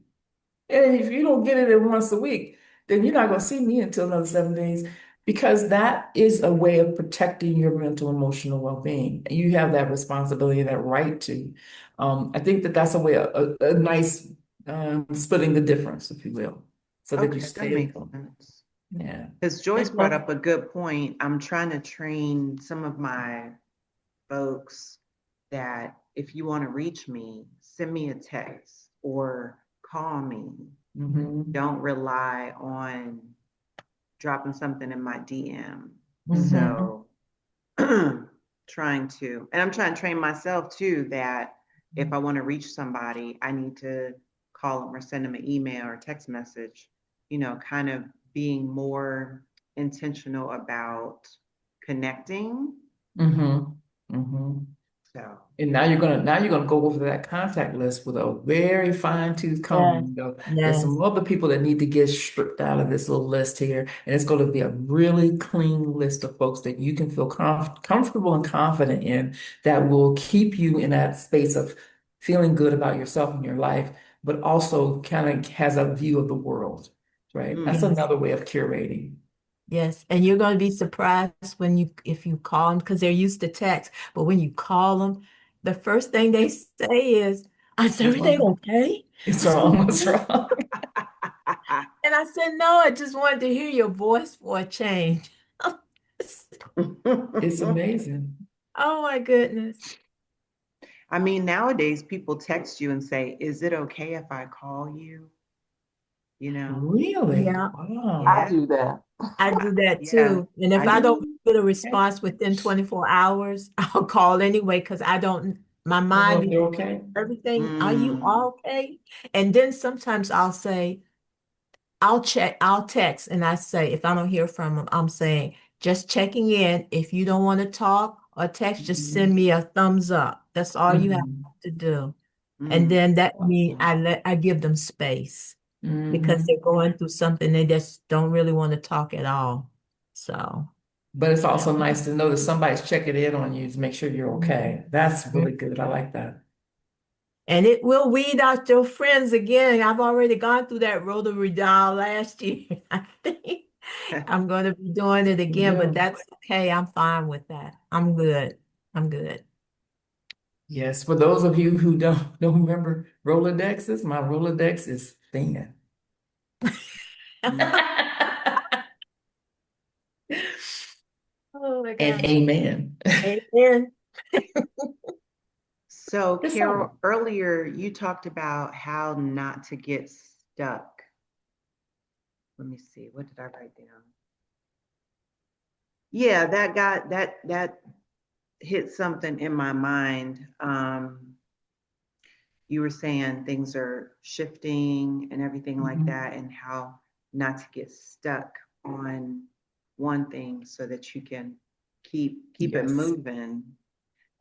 And if you don't get it in once a week, then you're not going to see me until another 7 days because that is a way of protecting your mental emotional well-being. And you have that responsibility and that right to. I think that that's a nice splitting the difference, if you will, so that you Okay, that stay makes informed. sense. Yeah. Because Joyce And brought well, up a good point. I'm trying to train some of my folks that if you want to reach me, send me a text or call me. mhm, Don't rely on dropping something in my DM. mhm, So I'm trying to train myself too that if I want to reach somebody, I need to call them or send them an email or text message kind of being more intentional about connecting. Mm-hmm. Mm-hmm. So, And now you're gonna go over that contact list with a very fine-tooth Yes, comb. You know, there's yes, some other people that need to get stripped out of this little list here, and it's going to be a really clean list of folks that you can feel comfortable and confident in that will keep you in that space of feeling good about yourself and your life, but also kind of has a view of the world, right? That's yes, another way of curating. yes. And you're going to be surprised when if you call them because they're used to text, but when you call them, the first thing they say is What's everything wrong? okay? It's Is wrong. something What's wrong?" wrong? And I said, no, I just wanted to hear your voice for a change. It's amazing. Oh my goodness. I mean, nowadays people text you and say, "Is it okay if I call you?" You know? Really? Yeah, I Wow. Yeah, do that. I do that yeah, too. And if I I do. don't Really? get a Okay. response within 24 hours, I'll call anyway because my You know mind if is they're okay? everything. Are you Mm. all okay? And then sometimes I'll say, I'll text and I say, if I don't hear from them, I'm saying, just checking in. If you don't want to talk or text, just Mhm. send me a thumbs up. That's all you have Mhm. to do. And Mm. then that means Awesome. I give them space because they're Mhm. going through something they just don't really want to talk at all. So, But it's yeah. also nice to know that somebody's checking in on you to make sure you're okay. That's Mhm. really good. I like that. And it will weed out your friends again. I've already gone through that rotary dial last year. I think I'm going to be doing it again, but Yeah. that's okay. I'm fine with that. I'm good. I'm good. Yes. For those of you who don't remember Rolodexes, my Rolodex is thin. Mm. Oh my And gosh. amen. Amen. So, It's all right. Carol, earlier you talked about how not to get stuck. Let me see, what did I write down? Yeah, that hit something in my mind. You were saying things are shifting and everything like Mhm. that, and how not to get stuck on one thing so that you can keep it Yes. moving.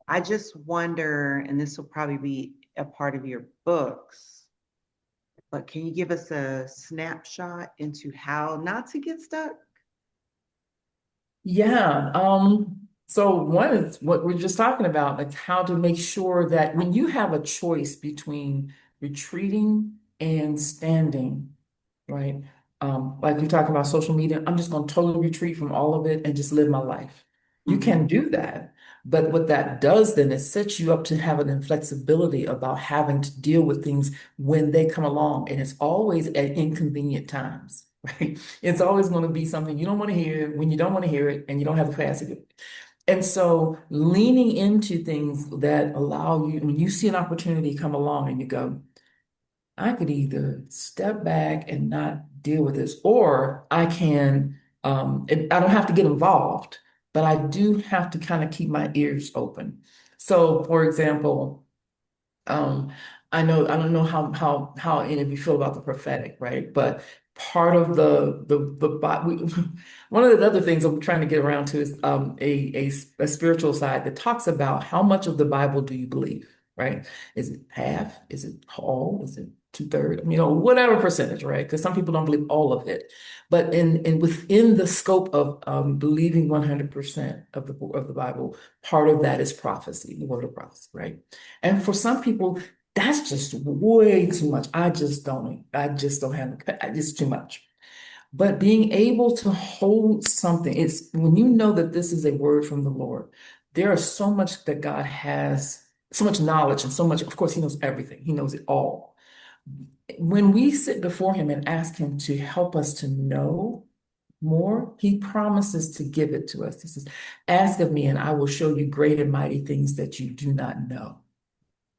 I just wonder, and this will probably be a part of your books, but can you give us a snapshot into how not to get stuck? Yeah. So one is what we're just talking about, like how to make sure that when you have a choice between retreating and standing, right? Like you're talking about social media, I'm just going to totally retreat from all of it and just live my life. You Mm-hmm. can do that. But what that does then is sets you up to have an inflexibility about having to deal with things when they come along. And it's always at inconvenient times, right? It's always going to be something you don't want to hear when you don't want to hear it and you don't have the capacity. And so leaning into things that allow you, when you see an opportunity come along and you go, I could either step back and not deal with this, or I can, I don't have to get involved, but I do have to kind of keep my ears open. So, for example, um, I don't know how any of you feel about the prophetic, right? But part of one of the other things I'm trying to get around to is a spiritual side that talks about how much of the Bible do you believe, right? Is it half? Is it all? Is it two-thirds? Whatever percentage, right? Because some people don't believe all of it. But in within the scope of believing 100% of the Bible, part of that is prophecy, the word of prophecy, right? And for some people, that's just way too much. I just don't have, it's too much. But being able to hold something, it's when you know that this is a word from the Lord, there is so much that God has, so much knowledge and so much, of course, He knows everything. He knows it all. When we sit before Him and ask Him to help us to know more, He promises to give it to us. He says, ask of me and I will show you great and mighty things that you do not know.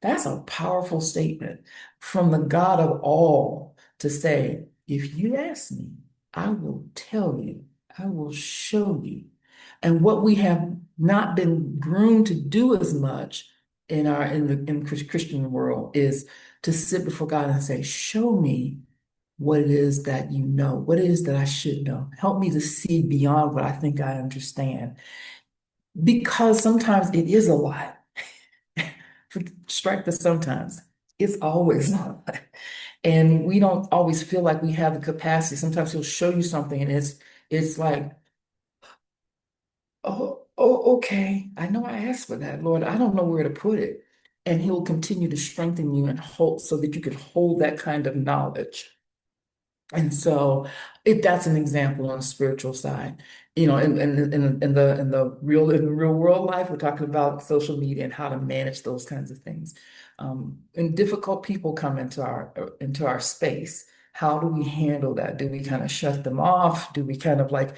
That's a powerful statement from the God of all to say, if you ask me, I will tell you, I will show you. And what we have not been groomed to do as much in the Christian world is to sit before God and say, show me what it is that you know, what it is that I should know. Help me to see beyond what I think I understand. Because sometimes it is a lot. Strike the sometimes. It's always a lot. And we don't always feel like we have the capacity. Sometimes he'll show you something and it's like, oh, okay. I know I asked for that, Lord. I don't know where to put it. And he'll continue to strengthen you and hold so that you can hold that kind of knowledge. And so if that's an example on the spiritual side, in the real world life, we're talking about social media and how to manage those kinds of things. And difficult people come into our space. How do we handle that? Do we kind of shut them off? Do we kind of like,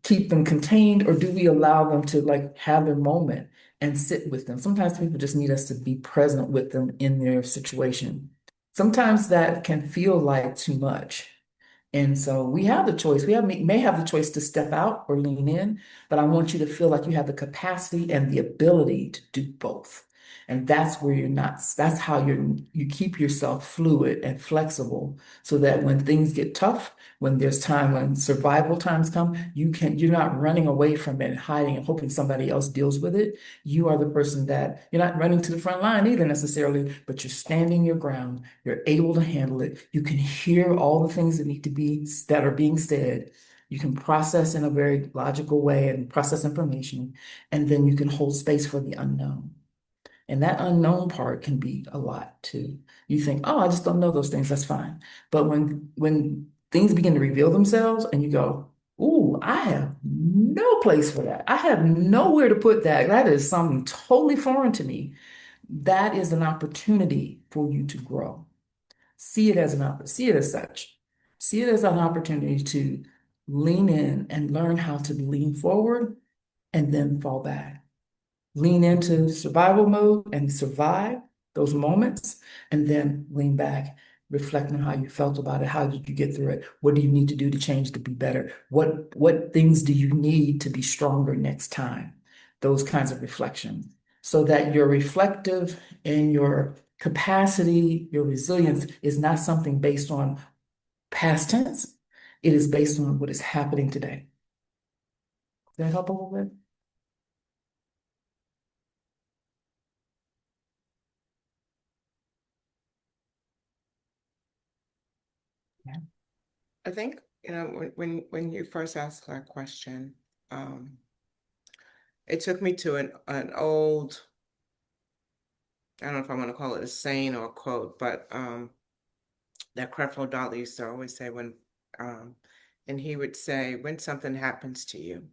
keep them contained, or do we allow them to like have their moment and sit with them? Sometimes people just need us to be present with them in their situation. Sometimes that can feel like too much. And so we have the choice. May have the choice to step out or lean in, but I want you to feel like you have the capacity and the ability to do both. And that's where you're not, that's how you keep yourself fluid and flexible so that when things get tough, when survival times come, you're not running away from it and hiding and hoping somebody else deals with it. You are the person that you're not running to the front line either necessarily, but you're standing your ground. You're able to handle it. You can hear all the things that are being said. You can process in a very logical way and process information, and then you can hold space for the unknown. And that unknown part can be a lot too. You think, oh, I just don't know those things. That's fine. But when things begin to reveal themselves and you go, ooh, I have no place for that. I have nowhere to put that. That is something totally foreign to me. That is an opportunity for you to grow. See it as such. See it as an opportunity to lean in and learn how to lean forward and then fall back. Lean into survival mode and survive those moments, and then lean back, reflect on how you felt about it. How did you get through it? What do you need to do to change to be better? What things do you need to be stronger next time? Those kinds of reflections, so that your reflective and your capacity, your resilience is not something based on past tense. It is based on what is happening today. Does that help a little bit? Yeah. I think, when you first asked that question, um, it took me to an old, I don't know if I want to call it a saying or a quote, but that Creflo Dollar used to always say um, and he would say, when something happens to you,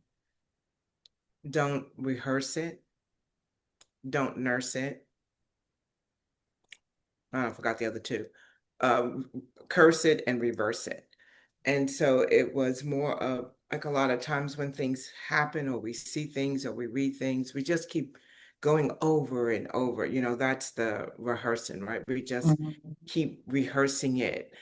don't rehearse it, don't nurse it. I forgot the other two. Um, Curse it and reverse it. And so it was more of like a lot of times when things happen or we see things or we read things, we just keep going over and over. That's the rehearsing, right? We just Mhm. keep rehearsing it.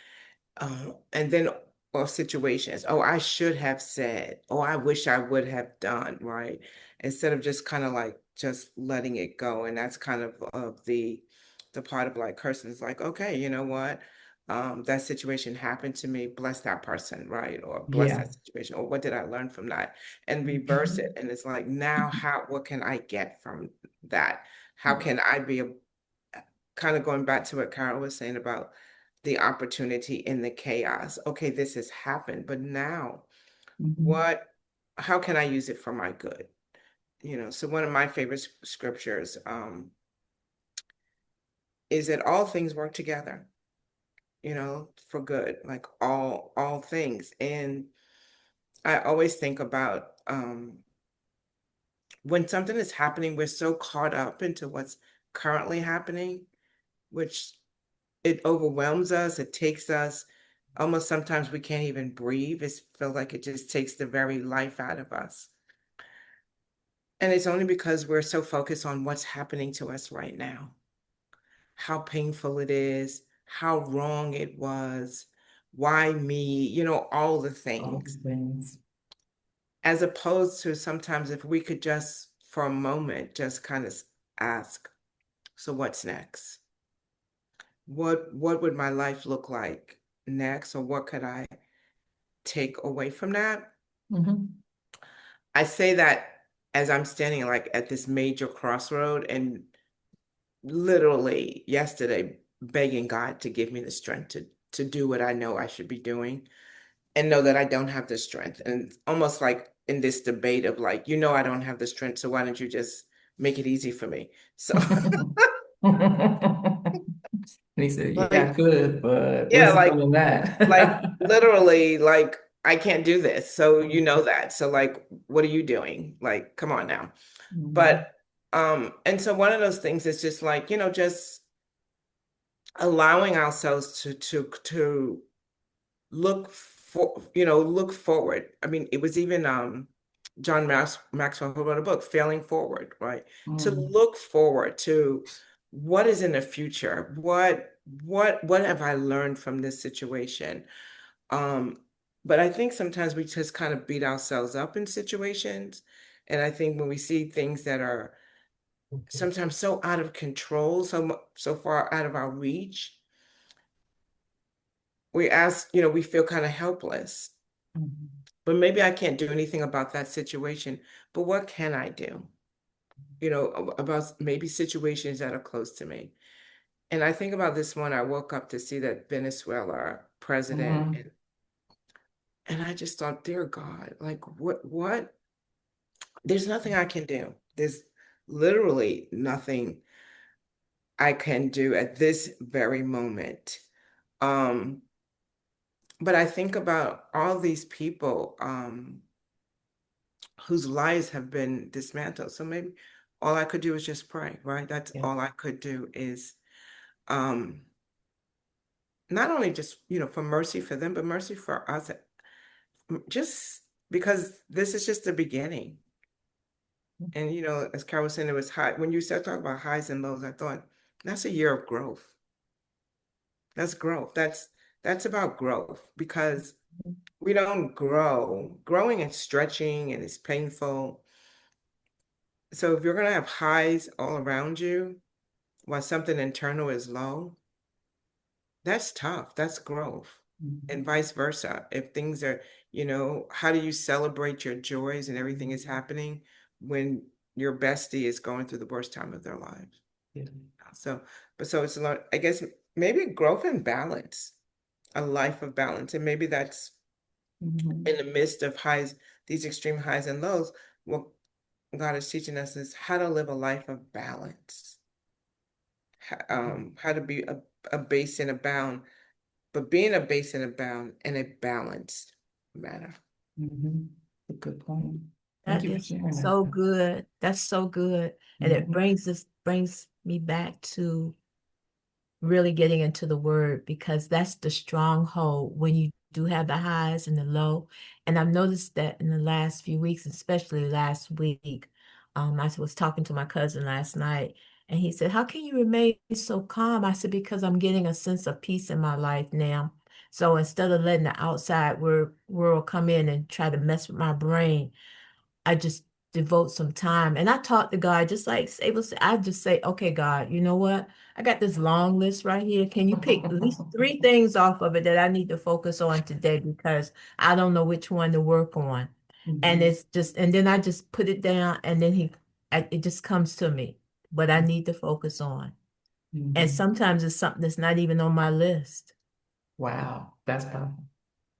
And then, or situations, oh, I should have said, oh, I wish I would have done, right? Instead of just kind of like just letting it go. And that's kind of the part of like cursing is like, okay, you know what? That situation happened to me, bless that person, right? Or bless Yeah. that situation, or what did I learn from that? And reverse it. Mhm. And it's like, now what can I get from that? How can I be kind of going back to what Carol was saying about the opportunity in the chaos. Okay, this has happened, but now Mhm. what, how can I use it for my good? So one of my favorite scriptures is that all things work together, for good, like all things. And I always think about when something is happening, we're so caught up into what's currently happening, which it overwhelms us. It takes us almost sometimes we can't even breathe. It feels like it just takes the very life out of us. And it's only because we're so focused on what's happening to us right now, how painful it is, how wrong it was, why me, all the All the things. things. As opposed to sometimes if we could just, for a moment, just kind of ask, so what's next? What would my life look like next or what could I take away from that? Mhm. I say that as I'm standing like at this major crossroad and literally yesterday begging God to give me the strength to do what I know I should be doing and know that I don't have the strength. And it's almost like in this debate of like, I don't have the strength, so why don't you just make it easy for me? So And he said, yeah, I like, could, but yeah, what's the point in like that? literally, like I can't do this. So you know that. So like, what are you doing? Like, come on now. Mhm. But and so one of those things is just like, just allowing ourselves to look forward. I mean, it was even John Maxwell who wrote a book, Failing Forward, right? To Mm. look forward to what is in the future. What have I learned from this situation? Um, but I think sometimes we just kind of beat ourselves up in situations. And I think when we see things that are sometimes so out of control, so far out of our reach, we feel kind of helpless. Mhm. But maybe I can't do anything about that situation. But what can I do? About maybe situations that are close to me. And I think about this one, I woke up to see that Venezuela president, Mhm. and I just thought, dear God, like what? There's nothing I can do. There's literally nothing I can do at this very moment. Um, but I think about all these people whose lives have been dismantled. So maybe all I could do is just pray, right? That's Yeah. all I could do is um, not only just, for mercy for them, but mercy for us, just because this is just the beginning. And, as Carol was saying, it was high. When you start talking about highs and lows, I thought that's a year of growth. That's growth. That's about growth because we don't grow. Growing and stretching and it's painful. So if you're going to have highs all around you while something internal is low, that's tough. That's growth. Mhm. And vice versa. If things are, how do you celebrate your joys and everything is happening when your bestie is going through the worst time of their lives? Yeah. So, so it's a lot, I guess maybe growth and balance, a life of balance. And maybe that's in Mhm. the midst of highs, these extreme highs and lows. What God is teaching us is how to live a life of balance, how to be a base and a bound, but being a base and a bound in a balanced manner. Mhm. A good point. Thank That you for is sharing that. so good. That's so good. And it Mhm. brings me back to really getting into the word because that's the stronghold when you do have the highs and the low. And I've noticed that in the last few weeks, especially last week, I was talking to my cousin last night and he said, "How can you remain so calm?" I said, "Because I'm getting a sense of peace in my life now. So instead of letting the outside world come in and try to mess with my brain, I just devote some time." And I talk to God, just like Sable said, I just say, "Okay, God, you know what? I got this long list right here. Can you pick at least three things off of it that I need to focus on today because I don't know which one to work on." And Mhm. it's just, and then I just put it down, and then it just comes to me, what I need to focus on. And Mhm. sometimes it's something that's not even on my list. Wow, that's powerful.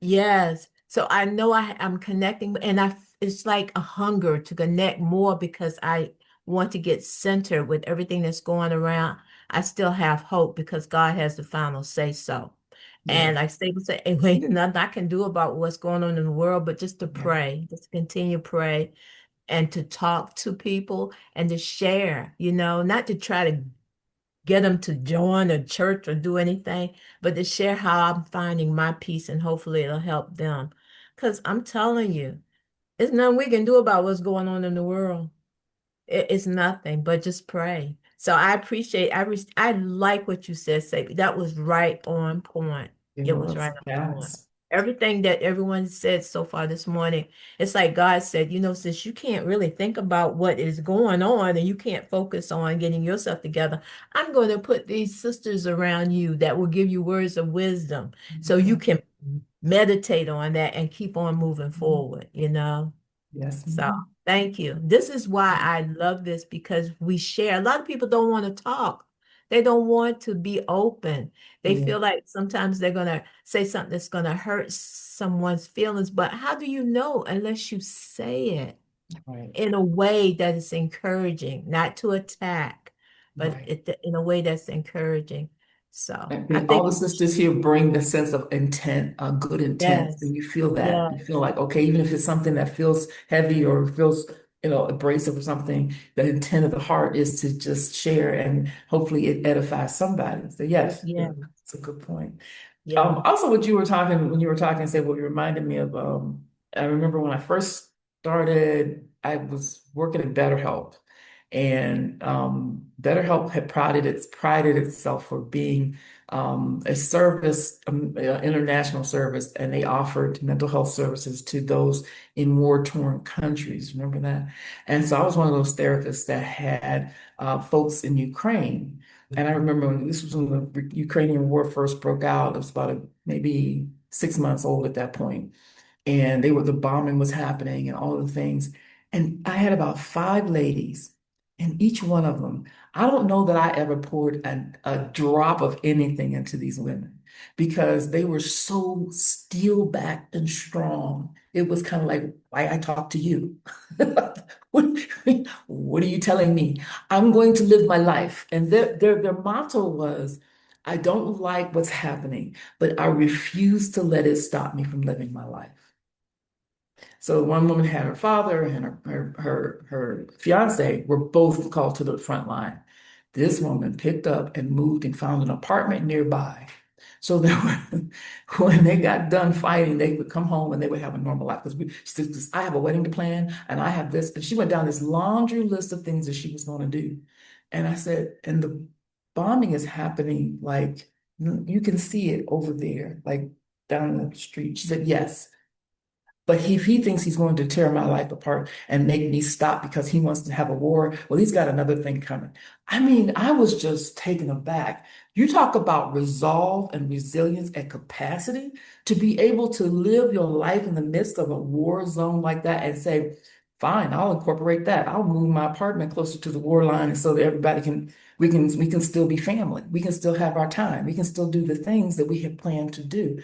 Yes. So I know I'm connecting and it's like a hunger to connect more because I want to get centered with everything that's going around. I still have hope because God has the final say so. And Yes. like Stable said, ain't nothing I can do about what's going on in the world, but just to Yeah. pray, just to continue to pray and to talk to people and to share, not to try to get them to join a church or do anything, but to share how I'm finding my peace and hopefully it'll help them. Because I'm telling you, there's nothing we can do about what's going on in the world. It's nothing but just pray. So I appreciate, I like what you said, Sadie. That was right on point. It It was right was on point. balance. everything that everyone said so far this morning, it's like God said, since you can't really think about what is going on and you can't focus on getting yourself together, I'm going to put these sisters around you that will give you words of wisdom so you Okay. can meditate on that and keep on moving forward. Yes, So ma'am. thank you. This is why I love this because we share. A lot of people don't want to talk. They don't want to be open. They Yeah, feel like sometimes they're going to say something that's going to hurt someone's feelings. But how do you know unless you say it right, in a way that is encouraging, not to attack, but right. in a way that's encouraging? So I I think all think, the sisters here bring the sense of intent, good intent. yes, And you feel that. You yes, feel like, okay, even if it's something that feels heavy or feels, abrasive or something, the intent of the heart is to just share and hopefully it edifies somebody. So yes, yes, it's a good point. yes, Also, what you were talking when you were talking, say, well, you reminded me of. I remember when I first started, I was working at BetterHelp, and BetterHelp had prided itself for being a service, international service, and they offered mental health services to those in war-torn countries. Remember that? And so I was one of those therapists that had folks in Ukraine. And I remember when this was when the Ukrainian war first broke out. It was about maybe 6 months old at that point, and the bombing was happening and all of the things. And I had about five ladies, and each one of them, I don't know that I ever poured a drop of anything into these women because they were so steel-backed and strong. It was kind of like why I talk to you. What, what are you telling me? I'm going to live my life. And their motto was, I don't like what's happening, but I refuse to let it stop me from living my life. So one woman had her father and her fiance were both called to the front line. This woman picked up and moved and found an apartment nearby. So that when they got done fighting, they would come home and they would have a normal life. Because she said, I have a wedding to plan and I have this. And she went down this laundry list of things that she was going to do. And I said, and the bombing is happening like you can see it over there, like down the street. She said, yes. But if he thinks he's going to tear my life apart and make me stop because he wants to have a war, well, he's got another thing coming. I mean, I was just taken aback. You talk about resolve and resilience and capacity to be able to live your life in the midst of a war zone like that and say, fine, I'll incorporate that. I'll move my apartment closer to the war line so that everybody we can still be family. We can still have our time. We can still do the things that we had planned to do.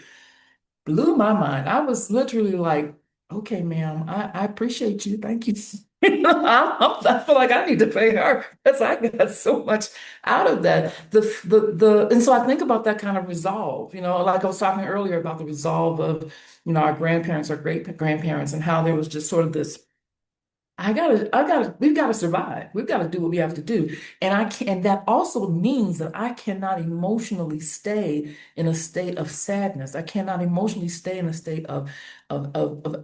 Blew my mind. I was literally like, okay, ma'am, I appreciate you. Thank you. I feel like I need to pay her because I got so much out of that. And so I think about that kind of resolve, like I was talking earlier about the resolve of, our grandparents, our great grandparents, and how there was just sort of this we've got to survive. We've got to do what we have to do. And that also means that I cannot emotionally stay in a state of sadness. I cannot emotionally stay in a state of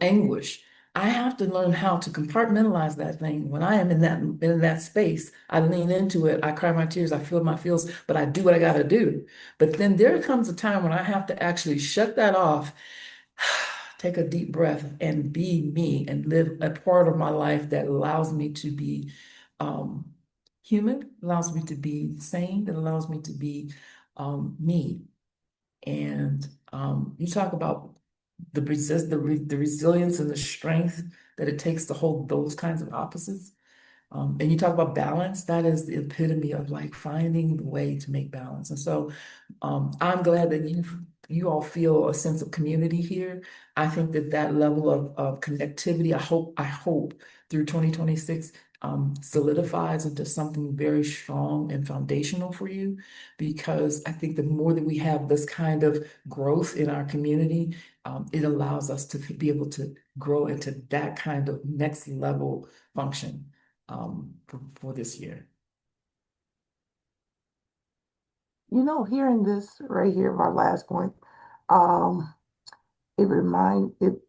anguish. I have to learn how to compartmentalize that thing. When I am in that space, I lean into it, I cry my tears, I feel my feels, but I do what I got to do. But then there comes a time when I have to actually shut that off, take a deep breath and be me and live a part of my life that allows me to be um, human, allows me to be sane, that allows me to be me. And you talk about the resilience and the strength that it takes to hold those kinds of opposites. And you talk about balance, that is the epitome of like finding the way to make balance. And so I'm glad that you all feel a sense of community here. I think that level of connectivity, I hope through 2026 solidifies into something very strong and foundational for you, because I think the more that we have this kind of growth in our community, it allows us to be able to grow into that kind of next level function for this year. Hearing this right here, my last point, um,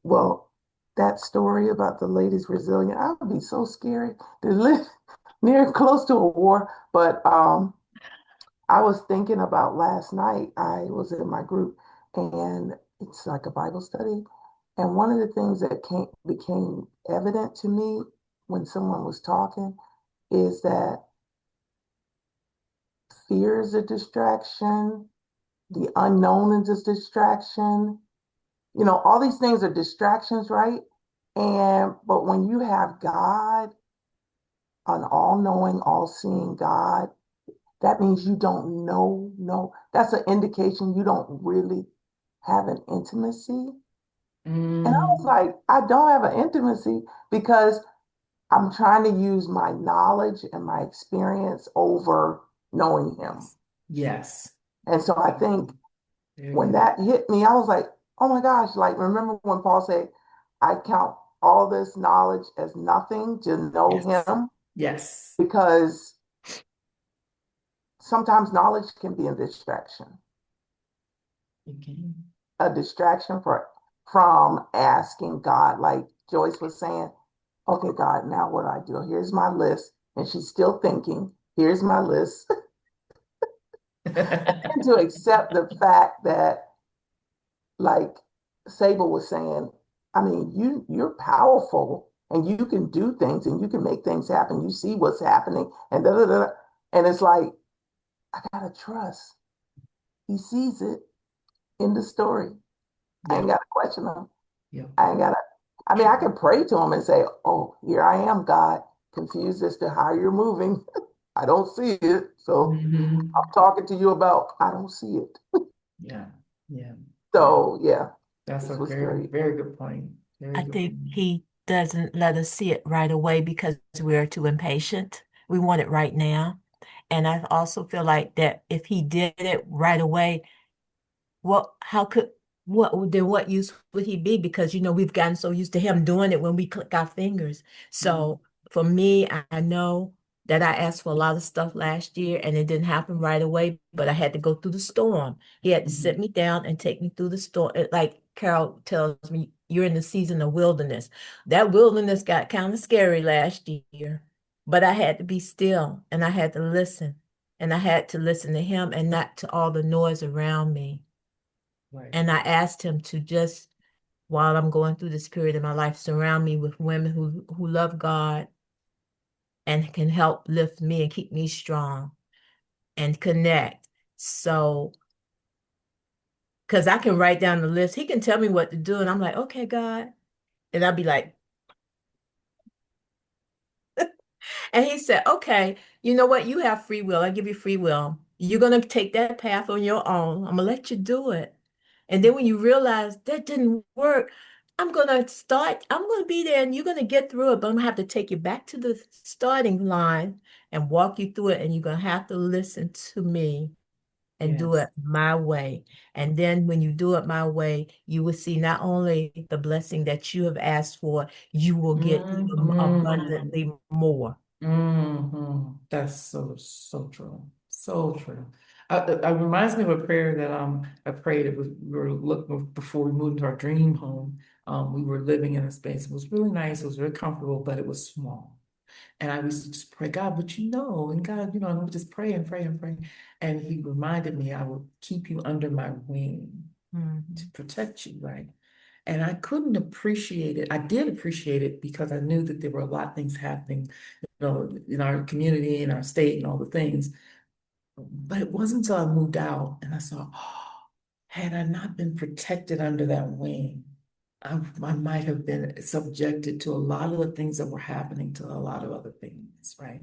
well, that story about the lady's resilient, I would be so scary to live near close to a war. But I was thinking about last night, I was in my group and it's like a Bible study. And one of the things that became evident to me when someone was talking is that fear is a distraction, the unknown is a distraction. You know, all these things are distractions, right? And but when you have God, an all-knowing, all-seeing God, that means you don't know, no. That's an indication you don't really have an intimacy. And I was Mm, like, I don't have an intimacy because I'm trying to use my knowledge and my experience over knowing him. yes. And so I think Very when good. that hit me, I was like, oh my gosh, like remember when Paul said, I count all this knowledge as nothing to know Yes. him? Yes. Because sometimes knowledge can be Okay. a distraction from asking God, like Joyce was saying, okay, God, now what do I do? Here's my list. And she's still thinking, here's my list. And to accept the fact that, like Sable was saying, I mean, you're powerful and you can do things and you can make things happen. You see what's happening and da, da, da, da. And it's like, I gotta trust. He sees it in the story. I Yeah. ain't gotta question him. Yeah. I ain't gotta, I mean, I can pray to him and say, oh, here I am, God, confused as to how you're moving. I don't see it. So Hmm. I'm talking to you about, I don't see it. Yeah. Yeah. Yeah. So yeah, That's a this was very, great. very good point. Very I good think point. he doesn't let us see it right away because we're too impatient. We want it right now. And I also feel like that if he did it right away, how could, what use would he be? Because, we've gotten so used to him doing it when we click our fingers. Mhm. So for me, I know that I asked for a lot of stuff last year and it didn't happen right away, but I had to go through the storm. He had to sit Mhm. me down and take me through the storm. Like Carol tells me, you're in the season of wilderness. That wilderness got kind of scary last year, but I had to be still and I had to listen. And I had to listen to him and not to all the noise around me. Right. And I asked him to just, while I'm going through this period in my life, surround me with women who love God and can help lift me and keep me strong and connect. So, because I can write down the list, he can tell me what to do, and I'm like, okay, God. And I'll be like, and he said, okay, you know what? You have free will. I give you free will. You're going to take that path on your own. I'm going to let you do it. And then when you realize that didn't work, I'm going to be there and you're going to get through it, but I'm going to have to take you back to the starting line and walk you through it. And you're going to have to listen to me and do it Yes. my way. And then when you do it my way, you will see not only the blessing that you have asked for, you will get even Mhm. abundantly more. That's so, so true. So true. It reminds me of a prayer that I prayed. It was we were looking before we moved into our dream home. We were living in a space. It was really nice. It was very comfortable, but it was small. And I used to just pray, God, but and God, and we just pray and pray and pray. And he reminded me, I will keep you under my wing to Mhm. protect you, right? And I couldn't appreciate it. I did appreciate it because I knew that there were a lot of things happening, in our community, in our state, and all the things. But it wasn't until I moved out and I saw, oh, had I not been protected under that wing, I might have been subjected to a lot of the things that were happening to a lot of other things, right?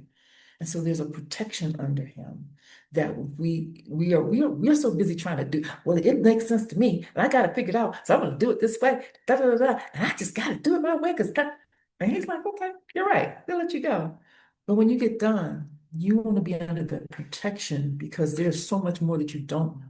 And so there's a protection under him that we are so busy trying to do. Well, it makes sense to me, and I got to figure it out. So I'm going to do it this way, da da da da, and I just got to do it my way because that. And he's like, okay, you're right. They'll let you go. But when you get done, you want to be under the protection because there's so much more that you don't know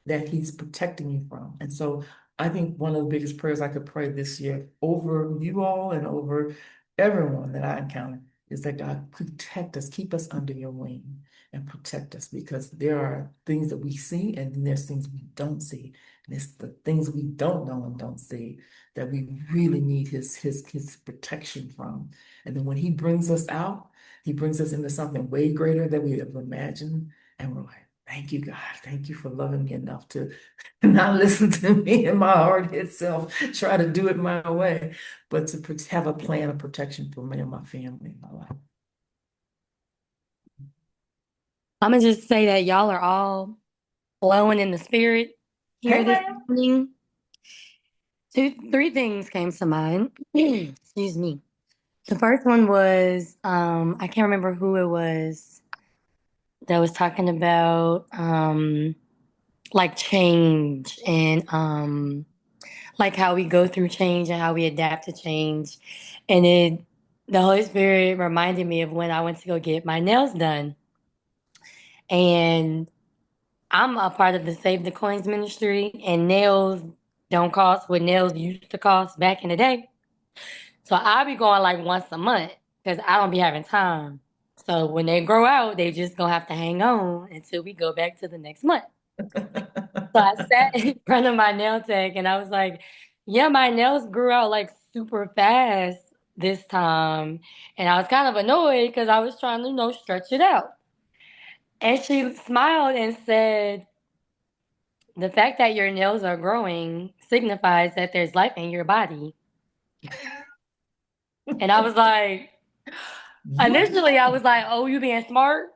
that he's protecting you from. And so I think one of the biggest prayers I could pray this year over you all and over everyone that I encounter is that God protect us, keep us under your wing and protect us because there are things that we see and then there's things we don't see. And it's the things we don't know and don't see that we really need his protection from. And then when he brings us out, he brings us into something way greater than we ever imagined. And we're like, Thank you, God. Thank you for loving me enough to not listen to me and my hard-headed self try to do it my way, but to have a plan of protection for me and my family and my life. I'm gonna just say that y'all are all flowing in the spirit Hey, here this man. morning. Three things came to mind. Excuse me. The first one was I can't remember who it was that was talking about like change and like how we go through change and how we adapt to change. And the Holy Spirit reminded me of when I went to go get my nails done. And I'm a part of the Save the Coins ministry, and nails don't cost what nails used to cost back in the day. So I'll be going like once a month because I don't be having time. So when they grow out, they just gonna have to hang on until we go back to the next month. So I sat in front of my nail tech and I was like, yeah, my nails grew out like super fast this time. And I was kind of annoyed because I was trying to, stretch it out. And she smiled and said, the fact that your nails are growing signifies that there's life in your body. And I was like, You initially, I was like, oh, you being smart?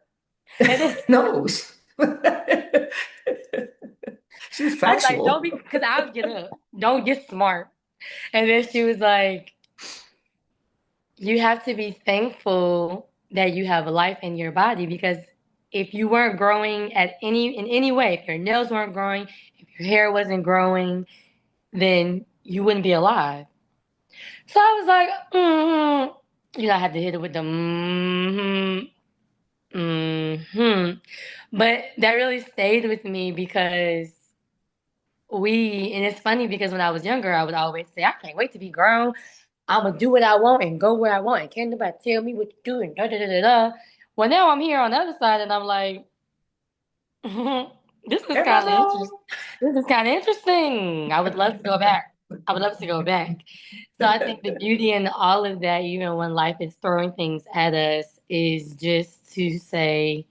And then no. She's I was like, don't factual. be, because I would get up. Don't get smart. And then she was like, you have to be thankful that you have life in your body because if you weren't growing in any way, if your nails weren't growing, if your hair wasn't growing, then you wouldn't be alive. So I was like, I had to hit it with the But that really stayed with me because and it's funny because when I was younger, I would always say, I can't wait to be grown. I'm gonna do what I want and go where I want, and can't nobody tell me what to do and da da da da da. Well, now I'm here on the other side, and I'm like, this is Hey, kind of mama. interesting. This is kind of interesting. I would love to go back. I would love to go back. So I think the beauty in all of that, even when life is throwing things at us, is just to say,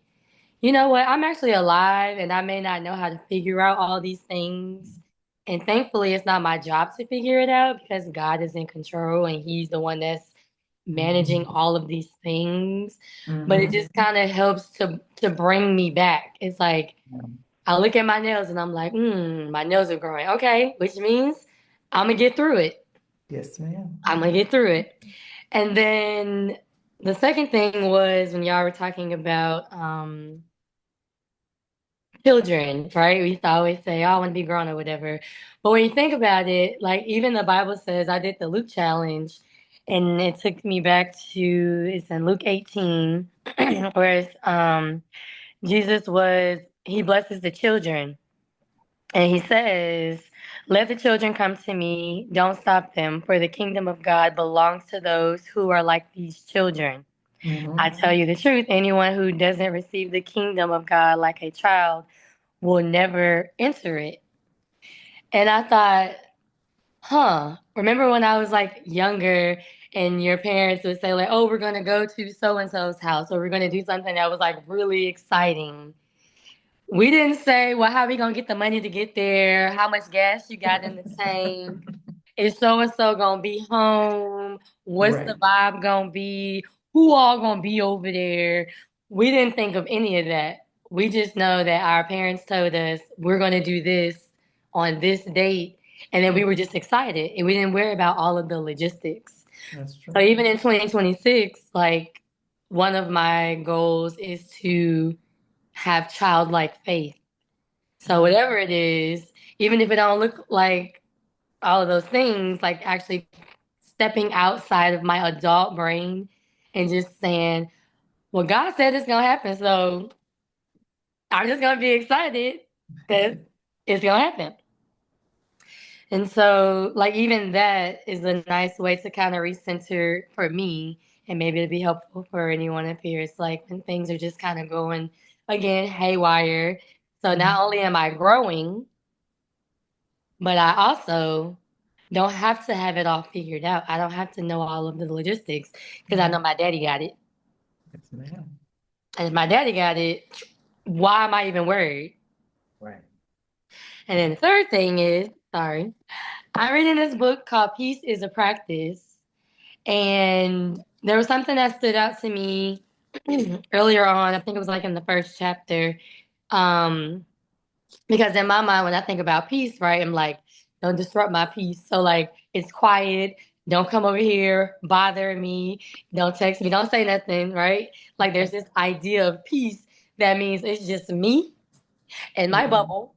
you know what, I'm actually alive and I may not know how to figure out all these things. And thankfully, it's not my job to figure it out because God is in control and He's the one that's managing all of these things. But it Mhm. just kind of helps to bring me back. It's like I look at my nails and I'm like, my nails are growing. Okay, which means I'm gonna get through it. Yes, ma'am. I'm gonna get through it. And then the second thing was when y'all were talking about children, right? We used to always say, oh, I want to be grown or whatever. But when you think about it, like even the Bible says, I did the Luke challenge and it took me back to, it's in Luke 18, where he blesses the children. And he says, let the children come to me, don't stop them, for the kingdom of God belongs to those who are like these children. I Mhm. tell you the truth, anyone who doesn't receive the kingdom of God like a child will never enter it. And I thought, remember when I was like younger and your parents would say, like, oh, we're going to go to so and so's house or we're going to do something that was like really exciting. We didn't say, well, how are we going to get the money to get there? How much gas you got in the tank? Is so and so gonna be home? What's the Right. vibe gonna be? Who all gonna be over there? We didn't think of any of that. We just know that our parents told us we're gonna do this on this date, and then we were just excited, and we didn't worry about all of the logistics. That's So true. even in 2026, like one of my goals is to have childlike faith. So whatever it is, even if it don't look like all of those things, like actually stepping outside of my adult brain and just saying, well, God said it's going to happen. So I'm just going to be excited that it's going to happen. And so, like, even that is a nice way to kind of recenter for me. And maybe it'd be helpful for anyone up here. It's like when things are just kind of going again haywire. So not only am I growing, but I also don't have to have it all figured out. I don't have to know all of the logistics because I know Mhm. my daddy got it. Yes, ma'am. And if my daddy got it, why am I even worried? Right. And then the third thing is, sorry, I read in this book called Peace is a Practice. And there was something that stood out to me earlier on. I think it was like in the first chapter. Um, because in my mind, when I think about peace, right, I'm like, don't disrupt my peace. So like it's quiet. Don't come over here, bother me. Don't text me. Don't say nothing, right? Like there's this idea of peace that means it's just me and my Mhm. bubble,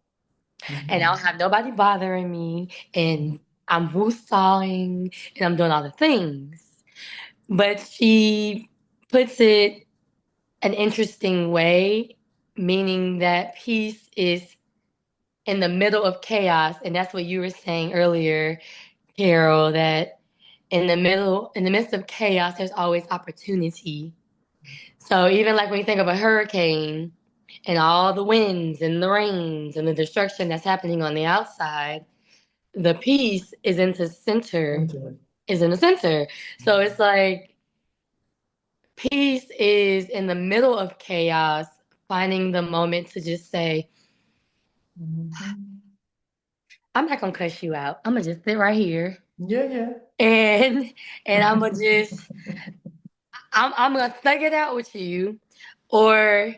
and I don't Mhm. have nobody bothering me, and I'm woosawing and I'm doing all the things. But she puts it an interesting way, meaning that peace is in the middle of chaos. And that's what you were saying earlier, Carol, that in the midst of chaos, there's always opportunity. So even like when you think of a hurricane and all the winds and the rains and the destruction that's happening on the outside, the peace Enjoy. is in the center. So it's like peace is in the middle of chaos, finding the moment to just say, Mhm. I'm not gonna cuss you out. I'm gonna just sit right here Yeah, yeah. and I'm gonna just I'm gonna thug it out with you. Or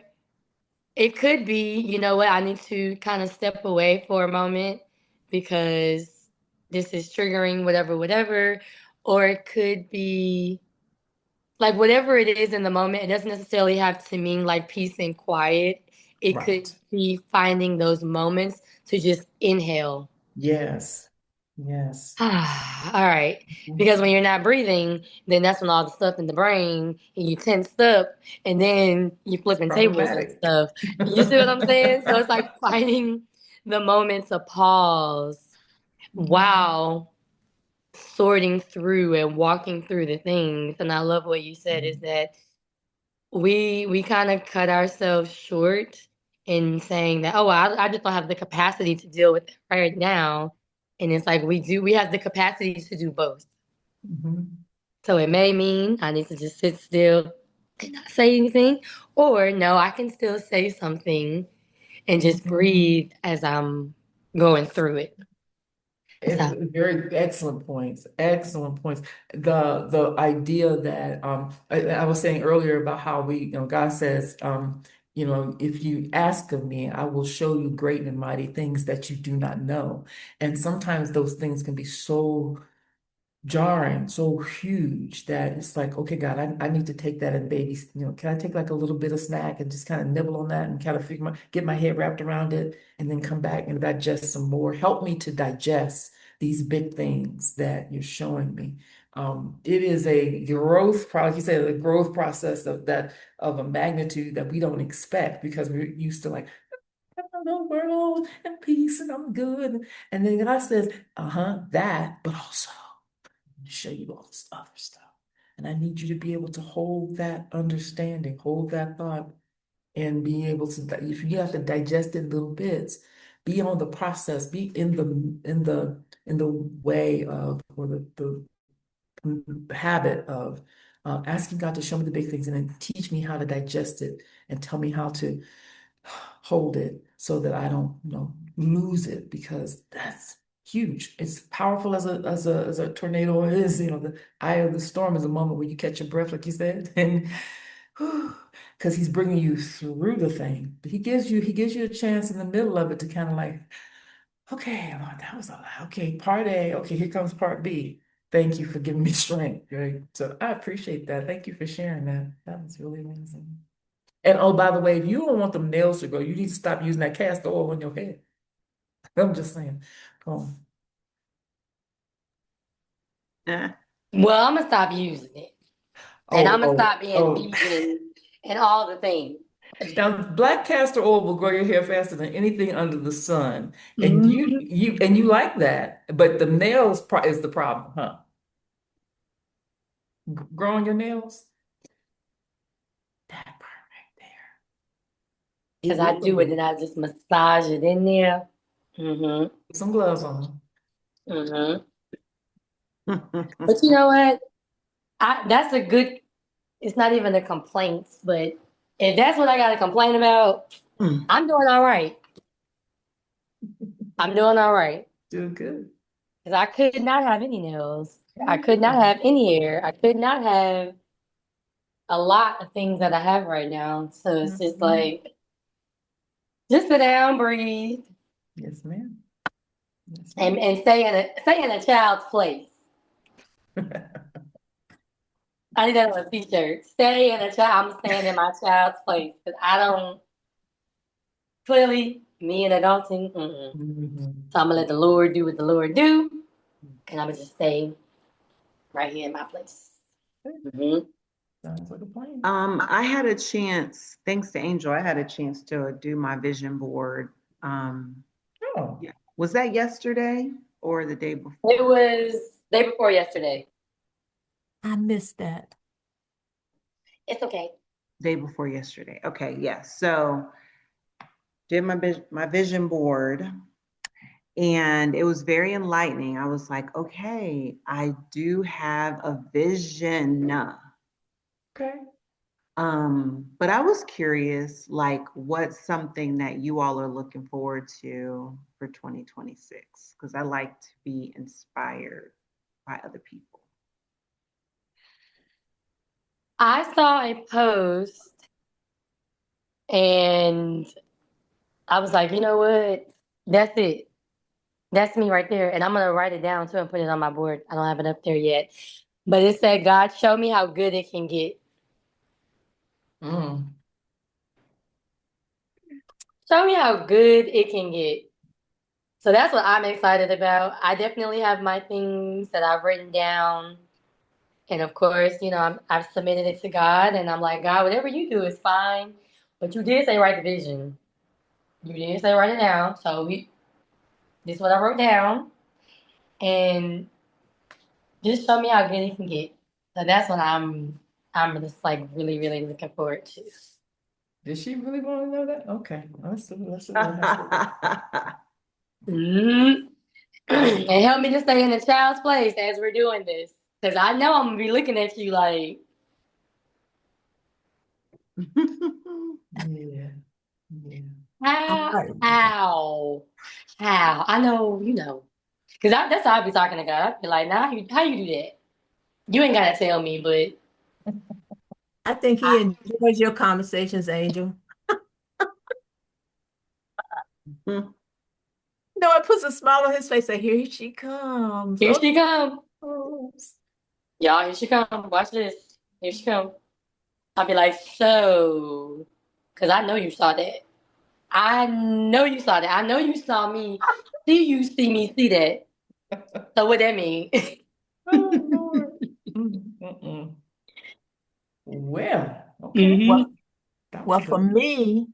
it could be, you know what, I need to kind of step away for a moment because this is triggering whatever, whatever. Or it could be like whatever it is in the moment, it doesn't necessarily have to mean like peace and quiet. It could Right. be finding those moments to just inhale. Yes. Yes. All right. Mhm. Because when you're not breathing, then that's when all the stuff in the brain and you tensed up and then you It's flipping tables and problematic. stuff. You see what I'm saying? So it's like finding the moments of pause while sorting through and walking through the things. And I love what you said is that we kind of cut ourselves short in saying that, oh, I just don't have the capacity to deal with it right now. And it's like we have the capacity to do both. Mhm. So it may mean I need to just sit still and not say anything, or no, I can still say something and just Mhm. breathe as I'm going through it. So, Very excellent points. Excellent points. The idea that I was saying earlier about how God says if you ask of me, I will show you great and mighty things that you do not know. And sometimes those things can be so jarring, so huge that it's like, okay, God, I need to take that and baby, can I take like a little bit of snack and just kind of nibble on that and kind of get my head wrapped around it and then come back and digest some more. Help me to digest these big things that you're showing me. It is a growth, probably you said, a growth process of a magnitude that we don't expect because we're used to like, the world and peace and I'm good. And then God says, that, but also show you all this other stuff. And I need you to be able to hold that understanding, hold that thought, and be able to, if you have to digest it in little bits, be on the process, be in the way of, or the habit of asking God to show me the big things and then teach me how to digest it and tell me how to hold it so that I don't, lose it because that's huge. It's powerful as a tornado is, the eye of the storm is a moment where you catch your breath, like you said, and because he's bringing you through the thing. But he gives you a chance in the middle of it to kind of like, okay, Lord, that was a lot. Okay, part A. Okay, here comes part B. Thank you for giving me strength, right? So I appreciate that. Thank you for sharing that. That was really amazing. And oh, by the way, if you don't want them nails to go, you need to stop using that castor oil on your head. I'm just saying. Oh, Yeah. well, I'm gonna stop using it, and I'm oh, gonna oh, stop being oh. vegan and all the things. Now, black castor oil will grow your hair faster than anything under the sun, and you Mhm. you and you like that, but the nails is the problem, huh? Growing your nails, that part right there, it Because I will do it grow. and I just massage it in there. Mm-hmm. Put some gloves on. Mm-hmm. But you know what? That's a good, it's not even a complaint, but if that's what I got to complain about, Mm. I'm doing all right. I'm doing all right. Doing good. Because I could not have any nails. I could not have any hair. I could not have a lot of things that I have right now. So it's just Mhm. like, just sit down, breathe, Yes, ma'am. Yes, and stay in a child's place. ma'am. I need that on a t-shirt. Stay in a child. I'm staying in my child's place because I don't clearly me and adulting. Mm-mm. Mhm. So I'm gonna let the Lord do what the Lord do, and I'm gonna just stay right here in my place. Hmm. Sounds like a plan. I had a chance, thanks to Angel, I had a chance to do my vision board. Um, Oh, yeah. Was that yesterday or the day It before? was day before yesterday. I missed that. It's okay. Day before yesterday. Okay, yes. So did my vision board, and it was very enlightening. I was like, okay, I do have a vision. okay. But I was curious, like, what's something that you all are looking forward to for 2026? Because I like to be inspired by other people. I saw a post and I was like, you know what? That's it. That's me right there. And I'm gonna write it down too and put it on my board. I don't have it up there yet. But it said, God, show me how good it can get. Mm. Show me how good it can get. So that's what I'm excited about. I definitely have my things that I've written down. And of course, I've submitted it to God, and I'm like, God, whatever you do is fine. But you did say write the vision. You did say write it down. So this is what I wrote down. And just show me how good it can get. So that's what I'm just like really, really looking forward to. Did she really want to know that? Okay, let's see what has to do. Mhm. And help me to stay in the child's place as we're doing this. Because I know I'm gonna be looking at you like, Yeah, yeah. All how, right. how, how? I know, you know. Because that's how I be talking to God. I be like, nah, how you do that? You ain't gotta tell me, but I think he enjoys your conversations, Angel. No, it puts a smile on his face. Like, here she comes. here Oh, she come. comes. Y'all, here she come. Watch this. Here she come. I'll be like, so, because I know you saw that. I know you saw that. I know you saw me. See you see me see that. So what that mean? Oh, Lord. Mm-mm. Well, okay. Well, Hmm. That was well, for good. me,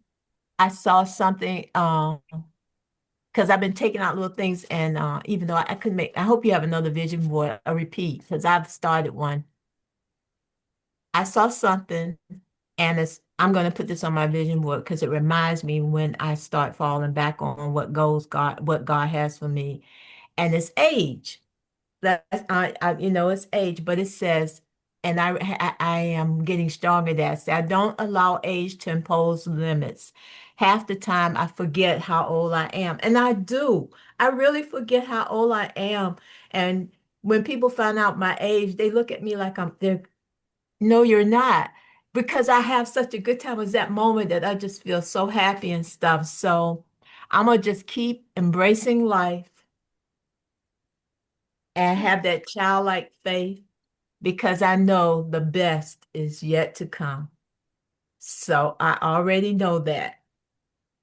I saw something because I've been taking out little things, and even though I couldn't make, I hope you have another vision board, a repeat, because I've started one. I saw something, and I'm going to put this on my vision board because it reminds me when I start falling back on what God has for me, and it's age. That's it's age, but it says, and I am getting stronger. That say I don't allow age to impose limits. Half the time I forget how old I am, and I do. I really forget how old I am, and when people find out my age, they look at me like they're no, you're not. Because I have such a good time with that moment that I just feel so happy and stuff. So I'm gonna just keep embracing life and have that childlike faith because I know the best is yet to come. So I already know that.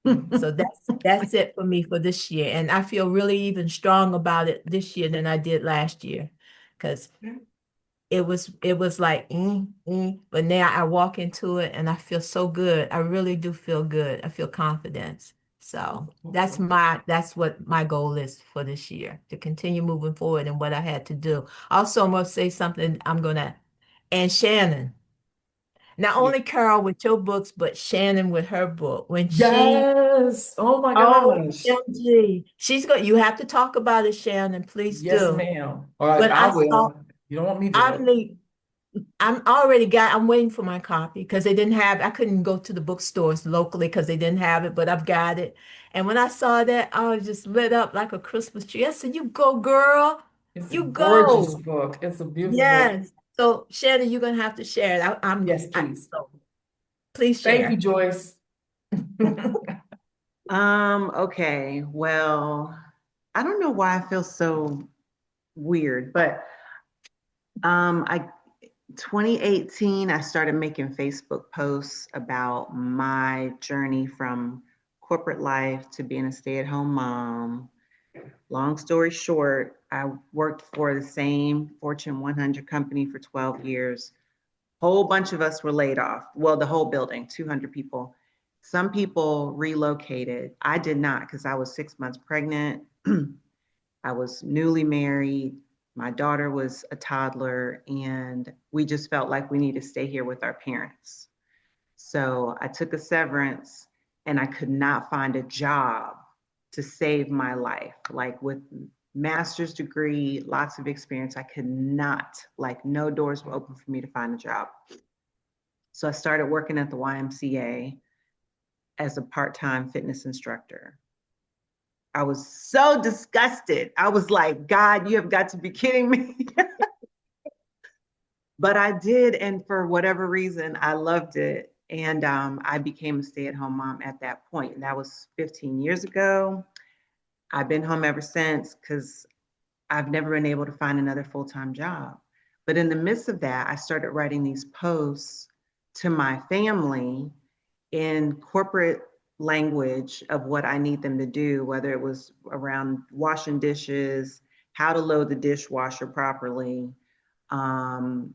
So that's it for me for this year. And I feel really even strong about it this year than I did last year. Because it was like but now I walk into it and I feel so good. I really do feel good. I feel confidence. So that's what my goal is for this year, to continue moving forward in what I had to do. Also, I'm gonna say something and Shannon, not Yeah. only Carol with your books, but Shannon with her book. When she Yes. Oh my gosh. OMG, you have to talk about it, Shannon, please Yes, do. ma'am. All right, But I will. You don't want me to, I though. mean, I'm waiting for my copy because I couldn't go to the bookstores locally because they didn't have it, but I've got it. And when I saw that, I was just lit up like a Christmas tree. I said, "You go, girl. It's a You gorgeous go." book. It's a beautiful book. Yes. So Shannon, you're gonna have to share it. Yes, please. So please Thank you, share. Joyce. Okay, well, I don't know why I feel so weird, but I 2018, I started making Facebook posts about my journey from corporate life to being a stay-at-home mom. Long story short, I worked for the same Fortune 100 company for 12 years. Whole bunch of us were laid off. Well, the whole building, 200 people. Some people relocated. I did not because I was 6 months pregnant. I was newly married. My daughter was a toddler, and we just felt like we need to stay here with our parents. So I took a severance and I could not find a job to save my life. Like with master's degree, lots of experience, I could not, like no doors were open for me to find a job. So I started working at the YMCA as a part-time fitness instructor. I was so disgusted. I was like, God, you have got to be kidding me. But I did. And for whatever reason, I loved it. And I became a stay at home mom at that point. And that was 15 years ago. I've been home ever since because I've never been able to find another full time job. But in the midst of that, I started writing these posts to my family in corporate language of what I need them to do, whether it was around washing dishes, how to load the dishwasher properly, um,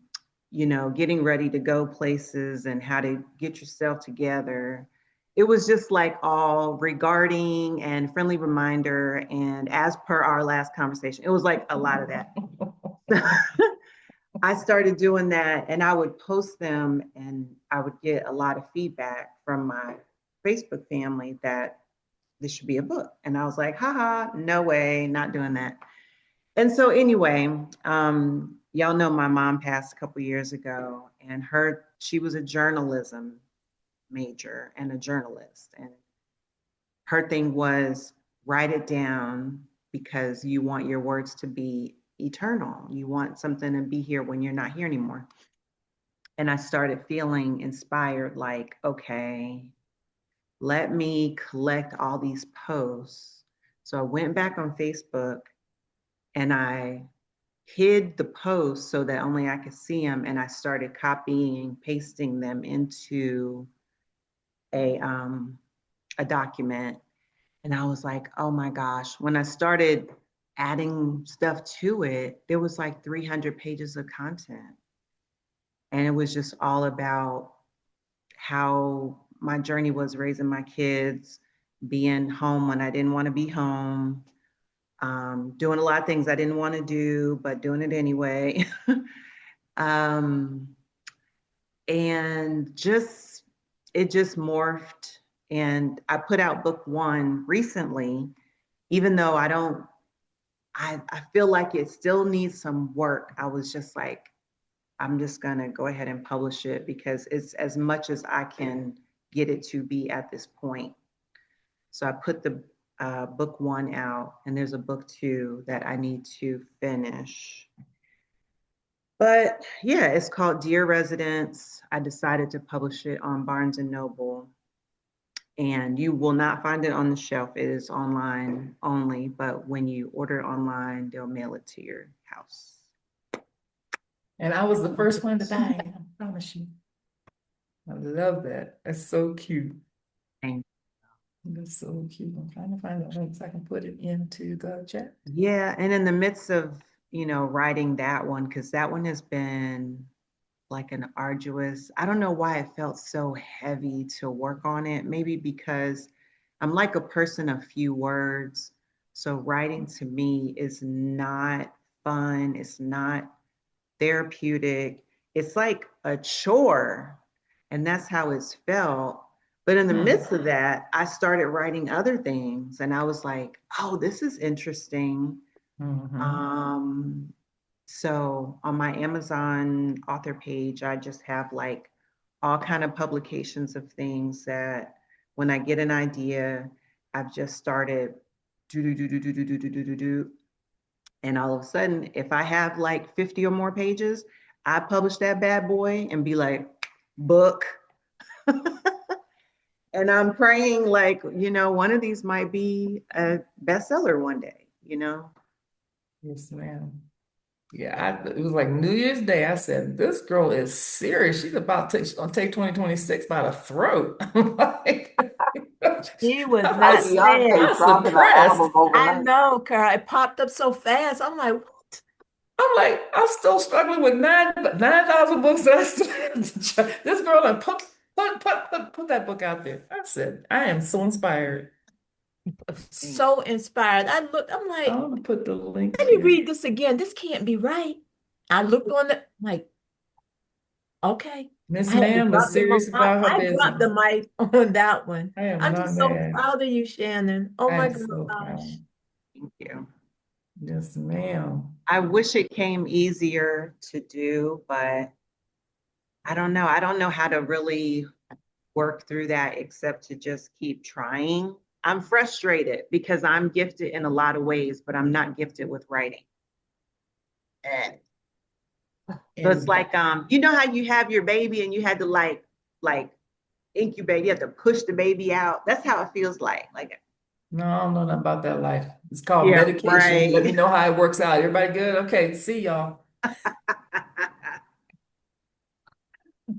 getting ready to go places and how to get yourself together. It was just like all regarding and friendly reminder. And as per our last conversation, it was like a lot of that. I started doing that and I would post them and I would get a lot of feedback from my Facebook family that this should be a book. And I was like, haha, no way, not doing that. And so anyway, y'all know my mom passed a couple years ago, and she was a journalism major and a journalist, and her thing was write it down because you want your words to be eternal. You want something to be here when you're not here anymore. And I started feeling inspired, like, okay, let me collect all these posts. So I went back on Facebook and I hid the posts so that only I could see them. And I started copying, pasting them into a a document. And I was like, oh my gosh. When I started adding stuff to it, there was like 300 pages of content. And it was just all about how my journey was raising my kids, being home when I didn't want to be home, doing a lot of things I didn't want to do, but doing it anyway. um, and just, it just morphed. And I put out book one recently, even though I feel like it still needs some work. I was just like, I'm just gonna go ahead and publish it because it's as much as I can get it to be at this point. So I put the book one out, and there's a book two that I need to finish. But yeah, it's called Dear Residents. I decided to publish it on Barnes and Noble, and you will not find it on the shelf. It is online only, but when you order online, they'll mail it to your house. And I was the first one to buy it, I promise you. I love that. That's so cute. Thank That's so cute. I'm trying to find that link so I can put it into the chat. Yeah, and in the midst of, writing that one, because that one has been like an arduous, I don't know why it felt so heavy to work on it. Maybe because I'm like a person of few words. So writing to me is not fun. It's not therapeutic. It's like a chore. And that's how it's felt. But in the midst of that, I started writing other things. And I was like, oh, this is interesting. Mhm. So on my Amazon author page, I just have like all kind of publications of things that when I get an idea, I've just started do do do do do do do do do do do. And all of a sudden, if I have like 50 or more pages, I publish that bad boy and be like, book. And I'm praying like, one of these might be a bestseller one day, Yes, ma'am. Yeah, it was like New Year's Day. I said, this girl is serious. She's about to take 2026 by the throat. I'm like, She was I Like not was, I playing. Beyonce was dropping an suppressed. album I overnight. know, Carl. It popped up so fast. I'm like, what? I'm still struggling with 9,000 books that I still have to try. This girl and put that book out there. I said, I am so inspired. So inspired. I'm I'm like, gonna put the link let me here. read this again. This can't be right. I looked on the like, okay. Miss I had to Ma'am is drop the mic. serious about her I dropped the business. mic on that one. I am I'm not just so mad. proud of you, Shannon. Oh I my am so gosh. proud. thank you. Yes, ma'am. I wish it came easier to do, but I don't know. I don't know how to really work through that except to just keep trying. I'm frustrated because I'm gifted in a lot of ways, but I'm not gifted with writing. Eh. So it's And like you know how you have your baby and you had to like incubate, you have to push the baby out. That's how it feels like. Like, no, I don't know nothing about that life. It's called yeah, medication. Let me right. know how it works out. Everybody good? Okay, see y'all.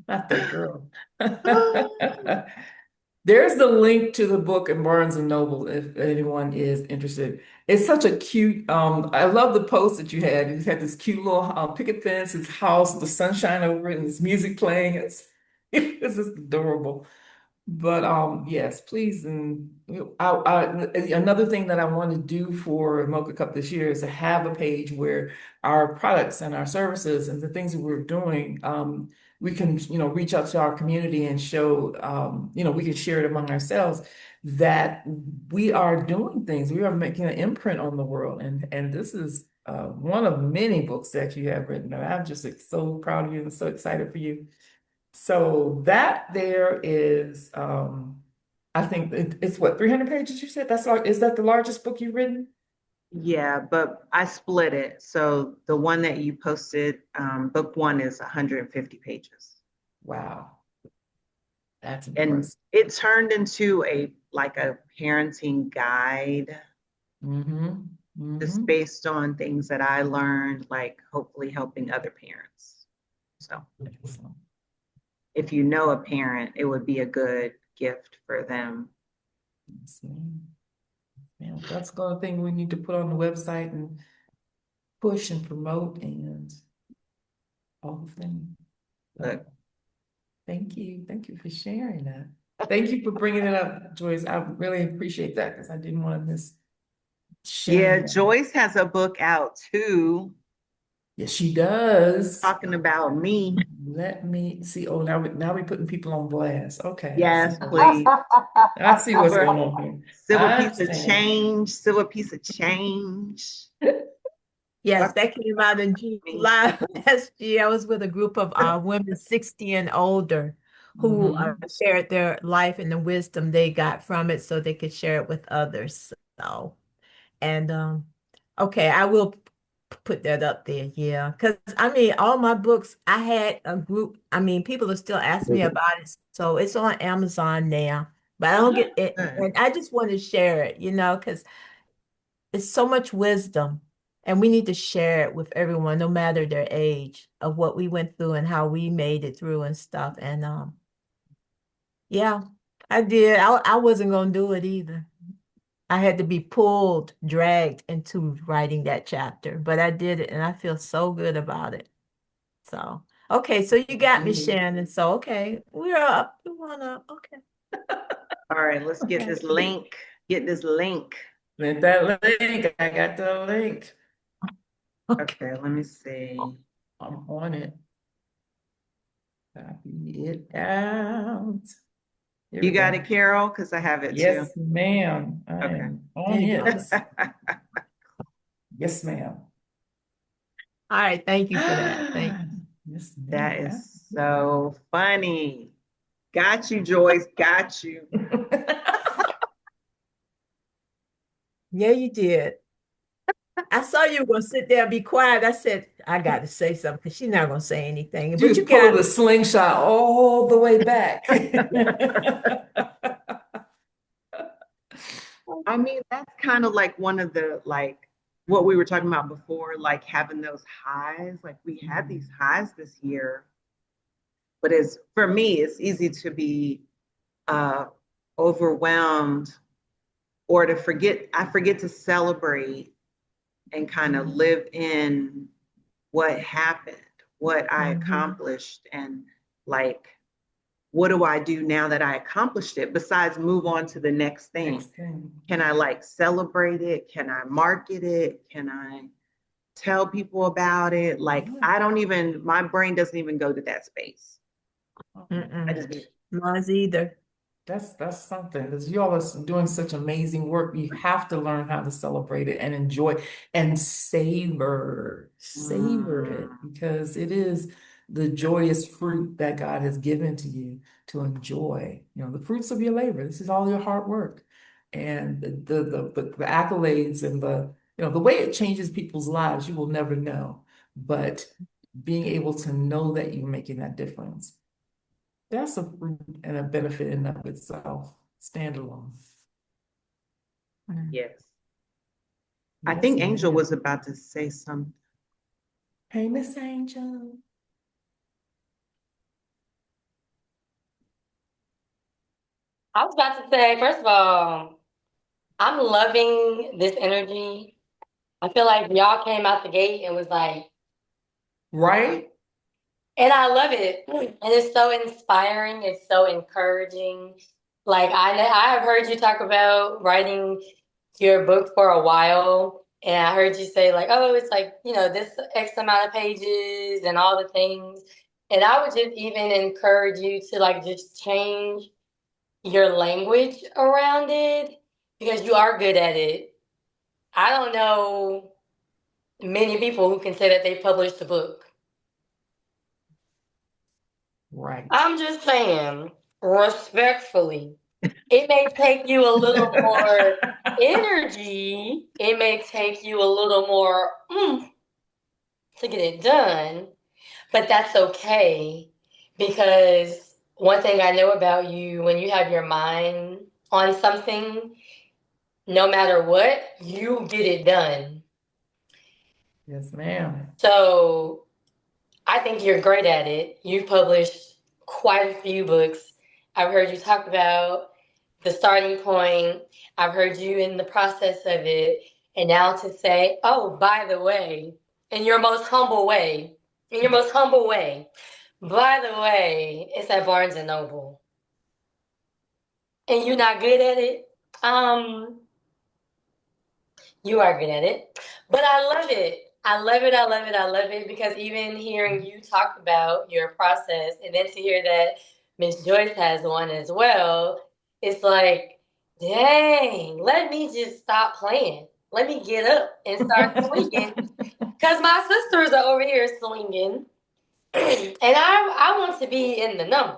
Not that girl. There's the link to the book in Barnes and Noble if anyone is interested. It's such a cute, I love the post that you had. You had this cute little picket fence, his house, the sunshine over it, and this music playing. It's just adorable. But yes, please. And another thing that I want to do for Mocha Cup this year is to have a page where our products and our services and the things that we're doing, we can, reach out to our community and show, we can share it among ourselves that we are doing things. We are making an imprint on the world. And this is one of many books that you have written. And I'm just so proud of you and so excited for you. So that there is, I think it's what, 300 pages you said? Is that the largest book you've written? Yeah, but I split it. So the one that you posted, book one is 150 pages. Wow, that's And impressive. it turned into a parenting guide Mm-hmm. just Mm-hmm. based on things that I learned, like hopefully helping other parents. So Excellent. if you know a parent, it would be a good gift for them. Yes, ma'am. Yeah, that's the thing we need to put on the website and push and promote and all the things. So Look, thank you. Thank you for sharing that. Thank you for bringing it up, Joyce. I really appreciate that because I didn't want to miss yeah, sharing that. Joyce has a book out too, Yes, she does. talking about me. Let me see. Oh, now we're putting people on blast. Okay, Yes, please. I see what's Silver, going on here. silver I piece of understand. change, silver piece of change. Yes, Talking that came out in about me. July last year. I was with a group of women 60 and older who Hmm. shared their life and the wisdom they got from it so they could share it with others. So, and okay, I will put that up there. Yeah, because I mean, all my books, I had a group. I mean, people are still asking me about it, so it's on Amazon now. But I don't get it, Good. and I just want to share it, because it's so much wisdom, and we need to share it with everyone, no matter their age, of what we went through and how we made it through and stuff. And yeah, I did. I wasn't gonna do it either. I had to be pulled, dragged into writing that chapter, but I did it and I feel so good about it. So, okay, so you got me, Shannon. So, okay, we're up. We want up. Okay, All right, let's get okay, this link. Get this link. With that link, I got the link. okay. Okay, let me see. I'm on it. Copy it out. Here You we got go. it, Carol? Because I have it too. Yes, ma'am. I Okay. am There on you go. it. Yes, ma'am. All right, thank you for that. Thank you. Yes, That ma'am. is so funny. Got you, Joyce. Got you. Yeah, you did. I saw you were gonna sit there and be quiet. I said, I got to say something because she's not gonna say anything. She But was you pulling got the it. slingshot all the way back. I mean, that's kind of like one of the like what we were talking about before, like having those highs. Like we had these highs this year, but it's for me, it's easy to be uh overwhelmed or to forget. I forget to celebrate and kind of live in what happened, what I Mhm. accomplished, and like what do I do now that I accomplished it besides move on to the next thing? Next thing. Can I like celebrate it? Can I market it? Can I tell people about it? Like Yeah. I don't even, my brain doesn't even go to that space. I Mm-mm. just Mine's either. That's something because you all are doing such amazing work. You have to learn how to celebrate it and enjoy and savor it mm, because it is the joyous fruit that God has given to you to enjoy. You know, the fruits of your labor. This is all your hard work, and the accolades and the way it changes people's lives. You will never know, but being able to know that you're making that difference. That's a fruit and a benefit in and of itself, standalone. Mm. yes. I Yes, think Angel ma'am. was about to say something. Hey, Miss Angel. I was about to say, first of all, I'm loving this energy. I feel like y'all came out the gate and was like, Right? and I love it. And it's so inspiring. It's so encouraging. Like I have heard you talk about writing your book for a while, and I heard you say like, oh, it's like, this X amount of pages and all the things. And I would just even encourage you to like just change your language around it because you are good at it. I don't know many people who can say that they published a book. Right. I'm just saying, respectfully, it may take you a little more energy. It may take you a little more to get it done, but that's okay because one thing I know about you, when you have your mind on something, no matter what, you get it done. Yes, ma'am. So I think you're great at it. You've published quite a few books. I've heard you talk about the starting point. I've heard you in the process of it. And now to say, oh, by the way, in your most humble way, in your most humble way, by the way, it's at Barnes and Noble. And you're not good at it. Um, You are good at it. But I love it. I love it. I love it. I love it because even hearing you talk about your process and then to hear that Miss Joyce has one as well, it's like, dang, let me just stop playing. Let me get up and start swinging because my sisters are over here swinging. And I want to be in the number.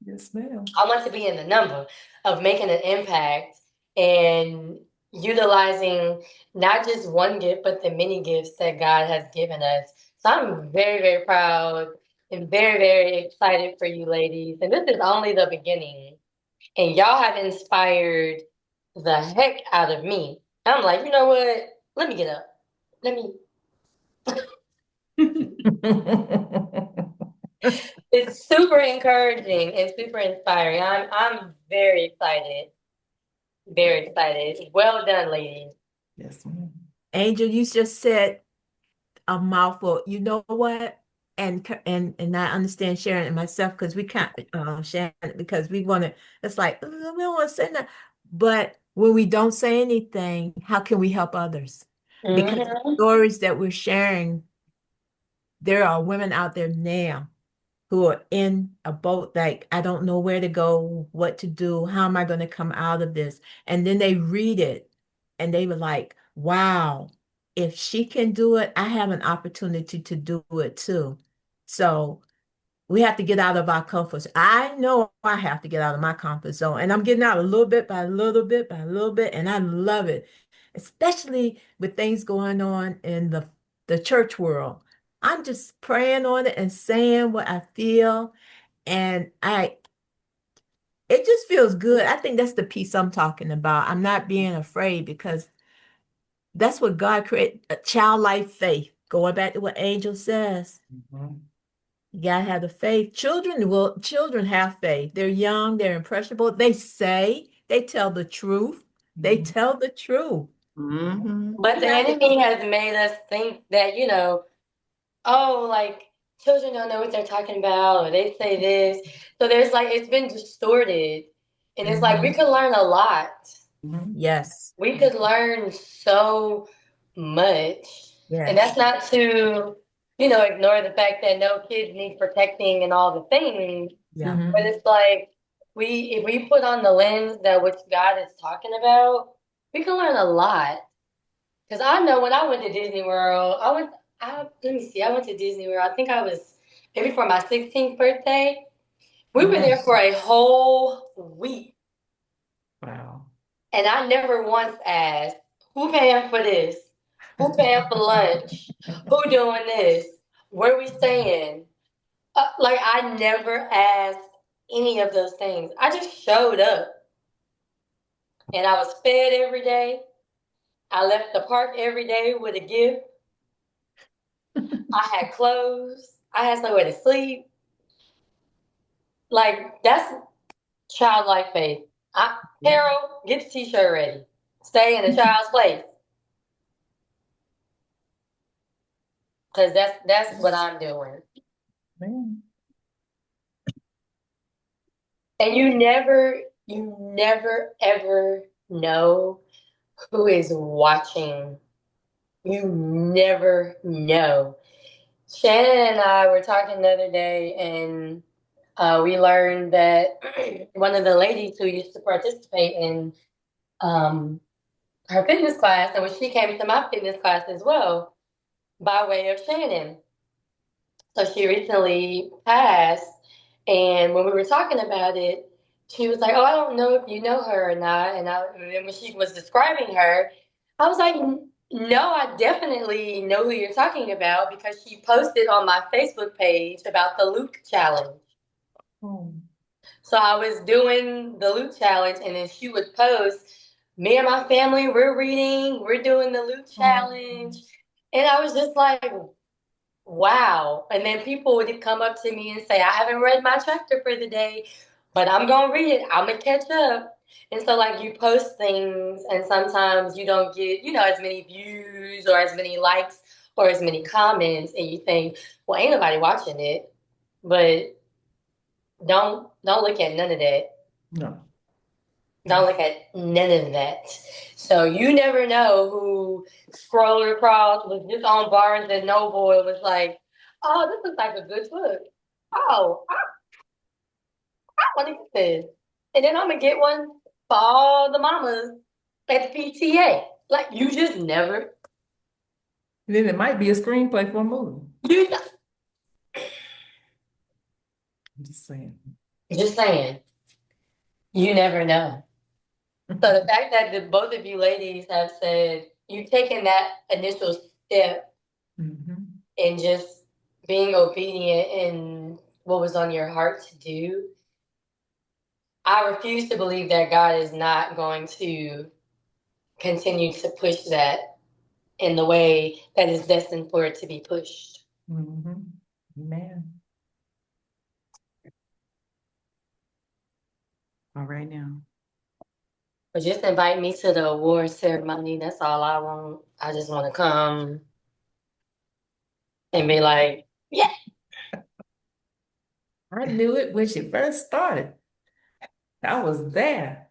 Yes, ma'am. I want to be in the number of making an impact and utilizing not just one gift, but the many gifts that God has given us. So I'm very, very proud and very, very excited for you ladies. And this is only the beginning. And y'all have inspired the heck out of me. I'm like, you know what? Let me get up. Let me. It's super encouraging and super inspiring. I'm very excited. Very excited. Well done, ladies. Yes, ma'am. Angel, you just said a mouthful. You know what? And I understand Sharon and myself because we can't Sharon because we want to. It's like we don't want to say that, but when we don't say anything, how can we help others? Because the Hmm. stories that we're sharing, there are women out there now who are in a boat like, I don't know where to go, what to do, how am I going to come out of this? And then they read it and they were like, wow. if she can do it, I have an opportunity to do it too. So we have to get out of our comfort zone. I know I have to get out of my comfort zone, and I'm getting out a little bit by a little bit by a little bit, and I love it, especially with things going on in the church world. I'm just praying on it and saying what I feel, and it just feels good. I think that's the piece I'm talking about. I'm not being afraid because that's what God created, a childlike faith. Going back to what Angel says. Mhm. You gotta have the faith. Children have faith. They're young, they're impressionable. They tell the truth. They Mhm. tell the truth. Mm-hmm. But You the have to, enemy has made us think that, oh, like children don't know what they're talking about, or they say this. So there's like, it's been distorted. And it's like, we Mhm. could learn a lot. Mhm. yes, We could learn so much. And yes, that's not to, ignore the fact that no kids need protecting and all the things. yeah. But Mhm. it's like if we put on the lens that which God is talking about, we can learn a lot. Because I know when I went to Disney World, let me see, I went to Disney World. I think I was maybe for my 16th birthday. We were there Mhm. for a whole week. Wow. And I never once asked, who paying for this? Who paying for lunch? Who doing this? Where we staying? Like I never asked any of those things. I just showed up and I was fed every day. I left the park every day with a gift. I had clothes. I had somewhere to sleep. Like that's childlike faith. Carol, get the t-shirt ready. Stay in a child's place. Cause that's what I'm doing. Man. And you never ever know who is watching. You never know. Shannon and I were talking the other day, and we learned that one of the ladies who used to participate in um, her fitness class, and when she came to my fitness class as well, by way of Shannon. So she recently passed, and when we were talking about it, she was like, "Oh, I don't know if you know her or not." And then when she was describing her, I was like, "No, I definitely know who you're talking about because she posted on my Facebook page about the Luke challenge." Oh. So I was doing the Luke challenge, and then she would post, "Me and my family, we're reading, we're doing the Luke Oh. challenge," and I was just like, wow. And then people would come up to me and say, I haven't read my chapter for the day, but I'm going to read it. I'm going to catch up. And so, like, you post things, and sometimes you don't get, as many views or as many likes or as many comments. And you think, well, ain't nobody watching it. But don't look at none of that. No. Don't look at none of that. So you never know who scrolled across, was just on Barnes and Noble and was like, oh, this looks like a good book. Oh, I want to get this. And then I'm going to get one for all the mamas at the PTA. Like, you just never, Then it might be a screenplay for a movie. you know, I'm just saying. just saying, you never know. So the fact that both of you ladies have said you've taken that initial step Mhm. and just being obedient in what was on your heart to do, I refuse to believe that God is not going to continue to push that in the way that is destined for it to be pushed. Mhm. Man. All right now. But just invite me to the award ceremony. That's all I want. I just want to come and be like, yeah. I knew it when she first started. I was there.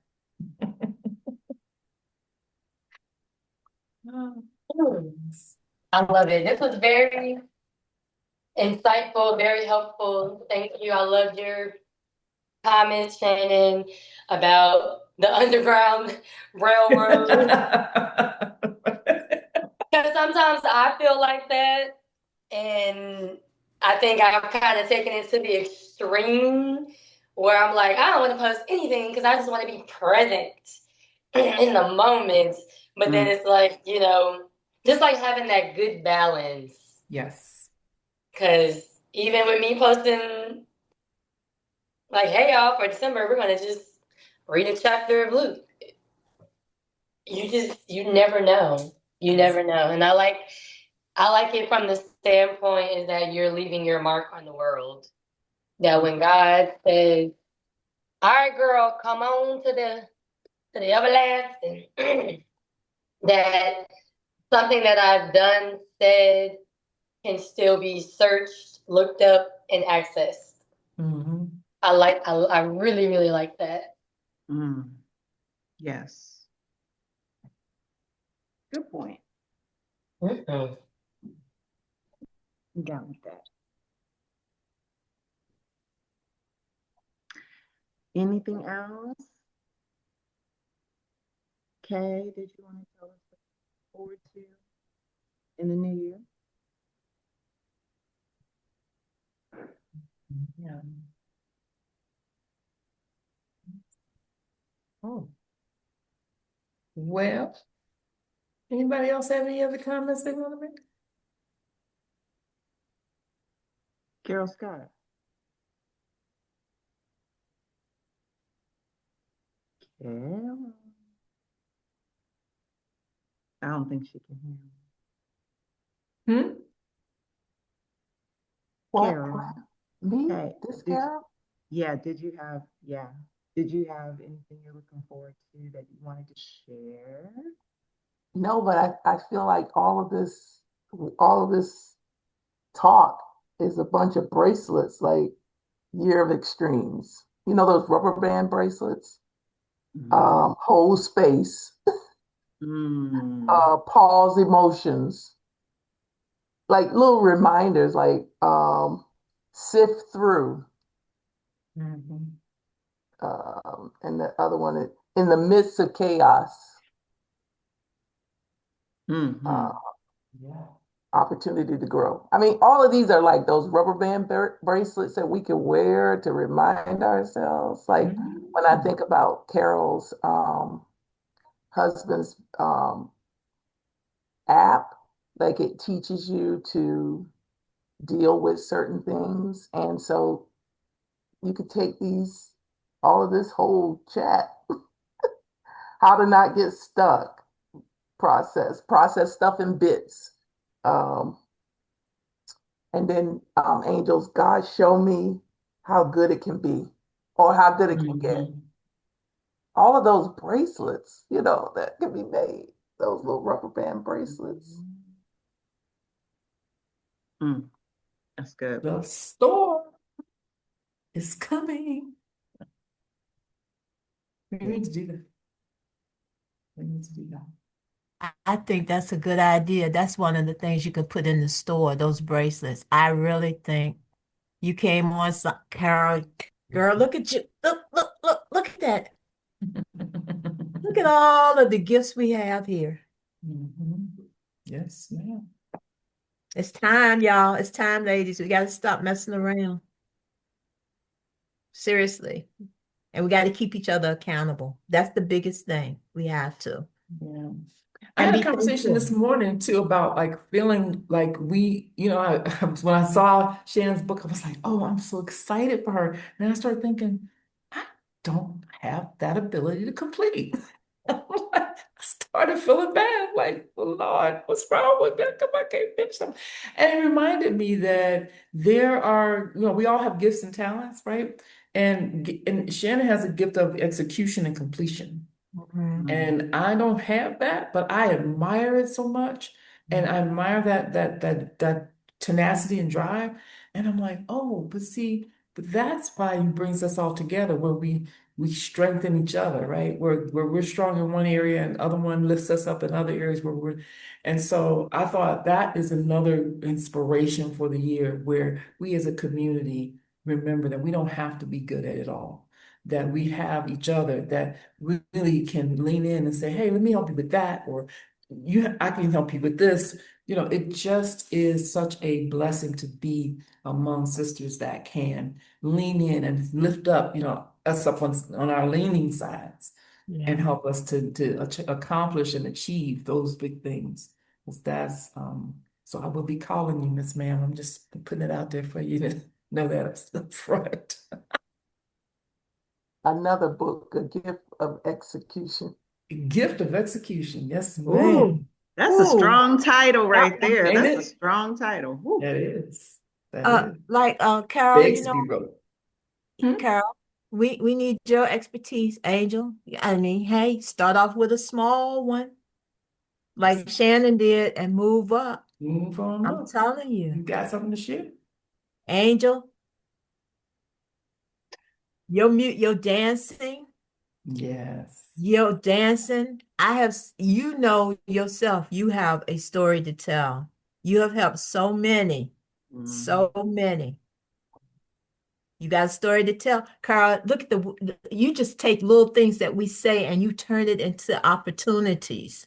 Oh, Mm. goodness. I love it. This was very insightful, very helpful. Thank you. I loved your comments, Shannon, about the Underground Railroad. Because sometimes I feel like that, and I think I've kind of taken it to the extreme where I'm like, I don't want to post anything because I just want to be present in the moment. But then Mm. it's like, just like having that good balance. Yes. Because even with me posting, like, hey, y'all, for December, we're going to just read a chapter of Luke. You never know. You never know. And I like it from the standpoint is that you're leaving your mark on the world. That when God says, "All right, girl, come on to the everlasting," that something that I've done, said, can still be searched, looked up, and accessed. Mm-hmm. I really, really like that. Mm. Yes. Good point. Mhm. I'm down with that. Anything else? Kay, did you want to tell us what to look forward to in the new year? Yeah. Oh, well, anybody else have any other comments they want to make? Carol Scott. Carol. I don't think she can hear me. Hmm? What? Carol. Me? Hey, This did Carol? did you have anything you're looking forward to that you wanted to share? No, but I feel like all of this talk is a bunch of bracelets, like Year of Extremes. You know those rubber band bracelets? Mm. Hold space, Mm. pause emotions, like little reminders, like sift through. Mm-hmm. And the other one is in the midst of chaos, uh, Mm-hmm. Yeah. opportunity to grow. I mean, all of these are like those rubber band bracelets that we can wear to remind ourselves. Like when I Mm-hmm. think about Carol's husband's app, like it teaches you to deal with certain things. And so you could take all of this whole chat, how to not get stuck, process stuff in bits. Um, and then angels, God, show me how good it can be or how good it can get. Mm-hmm. All of those bracelets, that can be made, those little rubber band bracelets. Mm. That's good. The store is coming. We need to do that. We need to do that. I think that's a good idea. That's one of the things you could put in the store, those bracelets. I really think you came on, Carol. Girl, look at you. Look at that. Look at all of the gifts we have here. Mhm. Yes, ma'am. It's time, y'all. It's time, ladies. We got to stop messing around. Seriously. And we got to keep each other accountable. That's the biggest thing. We have to. Yeah. I And had a be conversation this thankful. morning too about like feeling like when I saw Shannon's book, I was like, oh, I'm so excited for her. And then I started thinking, I don't have that ability to complete. I started feeling bad, like, well, Lord, what's wrong with me? How come I can't finish them? And it reminded me that there are, we all have gifts and talents, right? And Shannon has a gift of execution and completion. Mhm. Mm. And I don't have that, but I admire it so much. And I admire that tenacity and drive. And I'm like, oh, but see, but that's why he brings us all together, where we strengthen each other, right? Where we're strong in one area and other one lifts us up in other areas and so I thought that is another inspiration for the year where we as a community remember that we don't have to be good at it all, that we have each other, that really can lean in and say, hey, let me help you with that, or I can help you with this. It just is such a blessing to be among sisters that can lean in and lift up, us up on our leaning sides and Yeah. help us to accomplish and achieve those big things. 'Cause so I will be calling you, Miss Ma'am. I'm just putting it out there for you to know that up front. Another book, A Gift of Execution. Gift of execution. Yes, Ooh, ma'am. That's a ooh. strong title That right one. there. Ain't That's a it? strong title. Woo. That is. That is. Like Carol, Begs to be wrote. Hmm? Carol, we need your expertise, Angel. I mean, hey, start off with a small one, like Shannon did, and move up. Move on I'm up. telling You you, got something to share? Angel, your dancing, Yes. I have, you know yourself, you have a story to tell. You have helped so many, Mhm. so many. You got a story to tell. Carl, look at you just take little things that we say and you turn it into opportunities.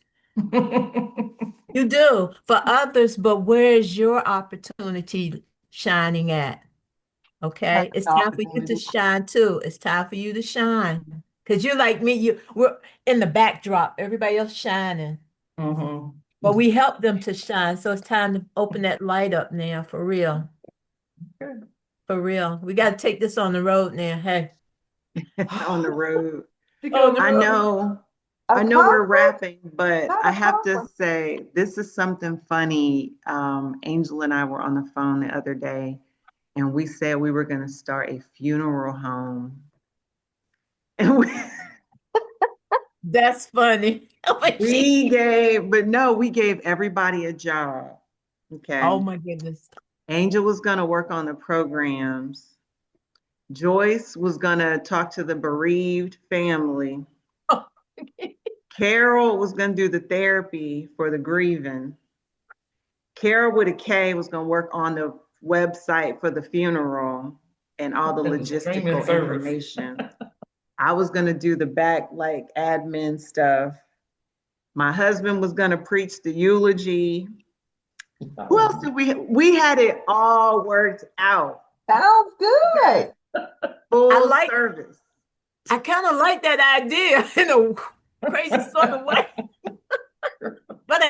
You do for others, but where's your opportunity shining at? Have Okay. It's an time for you to opportunity. shine too. It's time for you to shine. Because you're like me, we're in the backdrop, everybody else shining. Mhm. But we help them to shine. So it's time to open that light up now for real. Good. For real. We got to take this on the road now. Hey, On the road. To on go the I road. to know, A I know we're conference? wrapping, but Not I a have to conference. say this is something funny. Angel and I were on the phone the other day, and we said we were going to start a funeral home. And That's funny. we gave everybody a job. Okay. Oh my goodness. Angel was going to work on the programs. Joyce was going to talk to the bereaved family. Carol was going to do the therapy for the grieving. Carol with a K was going to work on the website for the funeral and all the the streaming logistical service. information. I was going to do the back, like admin stuff. My husband was going to preach the eulogy. Who else Oh. did we had it all worked out. Sounds Okay. good. I Full like, service. I kind of like that idea in a crazy sort of way, but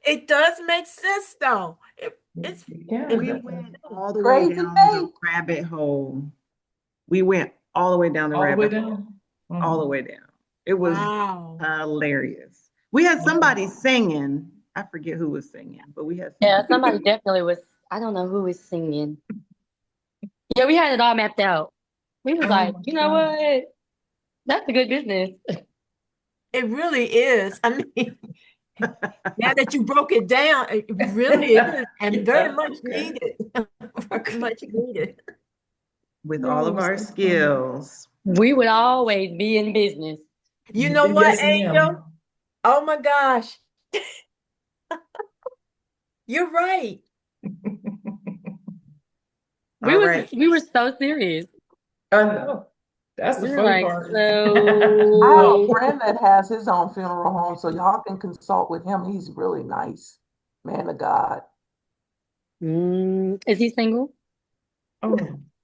it does make sense though. It We Yeah, makes went sense. all the way Crazy down the Nate. rabbit hole. We went all the way down the all the way rabbit hole, down. all the Mhm. way down. It was Wow. hilarious. We had somebody singing. I forget who was singing, but we had Yeah, somebody. somebody definitely was. I don't know who was singing. Yeah, we had it all mapped out. We was Oh like, my you know God. what? That's a good business. It really is. I mean, now that you broke it down, it really is, and very Yeah, much okay. needed. Very Okay. much needed. With all of No, our so funny. skills. We would always be in business. You know what, Yes, Angel? ma'am. Oh my gosh, you're right. All right. We were so serious. I know. That's the We were funny like, part. I have a so friend that has his own funeral home, so y'all can consult with him. He's really nice. Man of God. is he single? Oh,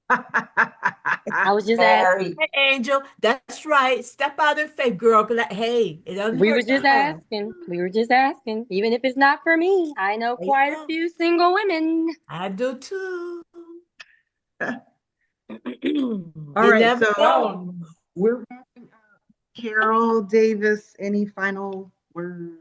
I was just asking. Married. Hey, Angel, that's right. Step out in faith, girl. 'Cause hey, it doesn't We were hurt to just ask. asking. We were just asking. Even if it's not for me, I know There you quite a go. few single women. I do too. All You right. never know. wow. We're Carol Davis. Any final words?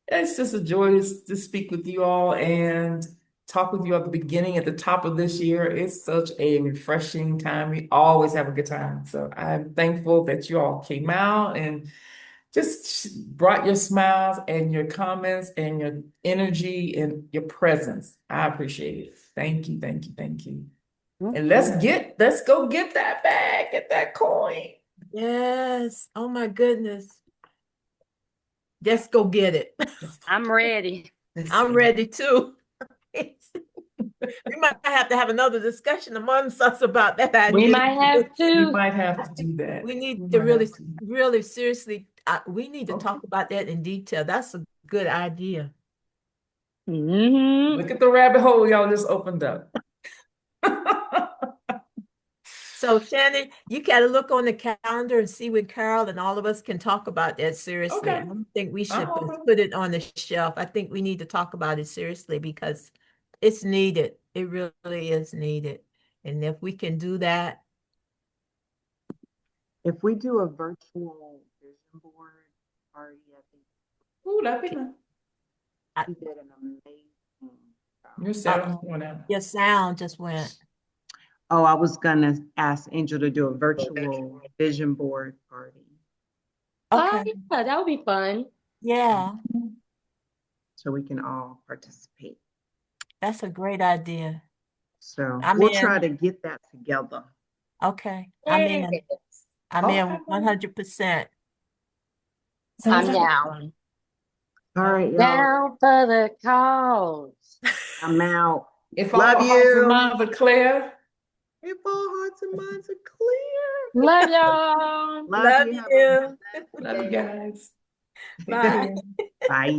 It's just a joy to speak with you all and talk with you at the beginning, at the top of this year. It's such a refreshing time. We always have a good time. So I'm thankful that you all came out and just brought your smiles and your comments and your energy and your presence. I appreciate it. Thank you, thank you, thank you. And let's go get that bag, get that coin. Yes. Oh my goodness. Let's go get it. Let's go I'm ready. let's I'm get it. ready too. We might have to have another discussion amongst us about that We idea. might have We to. might have to do that. We need We to might really, have to. really seriously we need to Okay. talk about that in detail. That's a good idea. Hmm. Look at the rabbit hole y'all just opened up. So Shannon, you got to look on the calendar and see when Carol and all of us can talk about that seriously. I Okay. don't think we should I'm open. put it on the shelf. I think we need to talk about it seriously because it's needed. It really is needed. And if we can do that, If we do a virtual vision board party, I think Ooh, that'd be nice. I, she did an amazing Your job. sound's going out. your sound just went. Oh, I was gonna ask Angel to do a virtual vision board party Okay. Yeah, that would be fun. Yeah, so we can all participate. that's a great idea. So I'm we'll try in. to get that together. Okay. I'm in. Yes. I'm in Okay. 100%. Sounds I'm like a down. All right, y'all. Down for the cause. I'm out. if Love all hearts and you. minds are clear. If all hearts and minds are clear. Love y'all. Love Love you. Have a you. Love you blessed guys. Take Bye. care. day. Bye.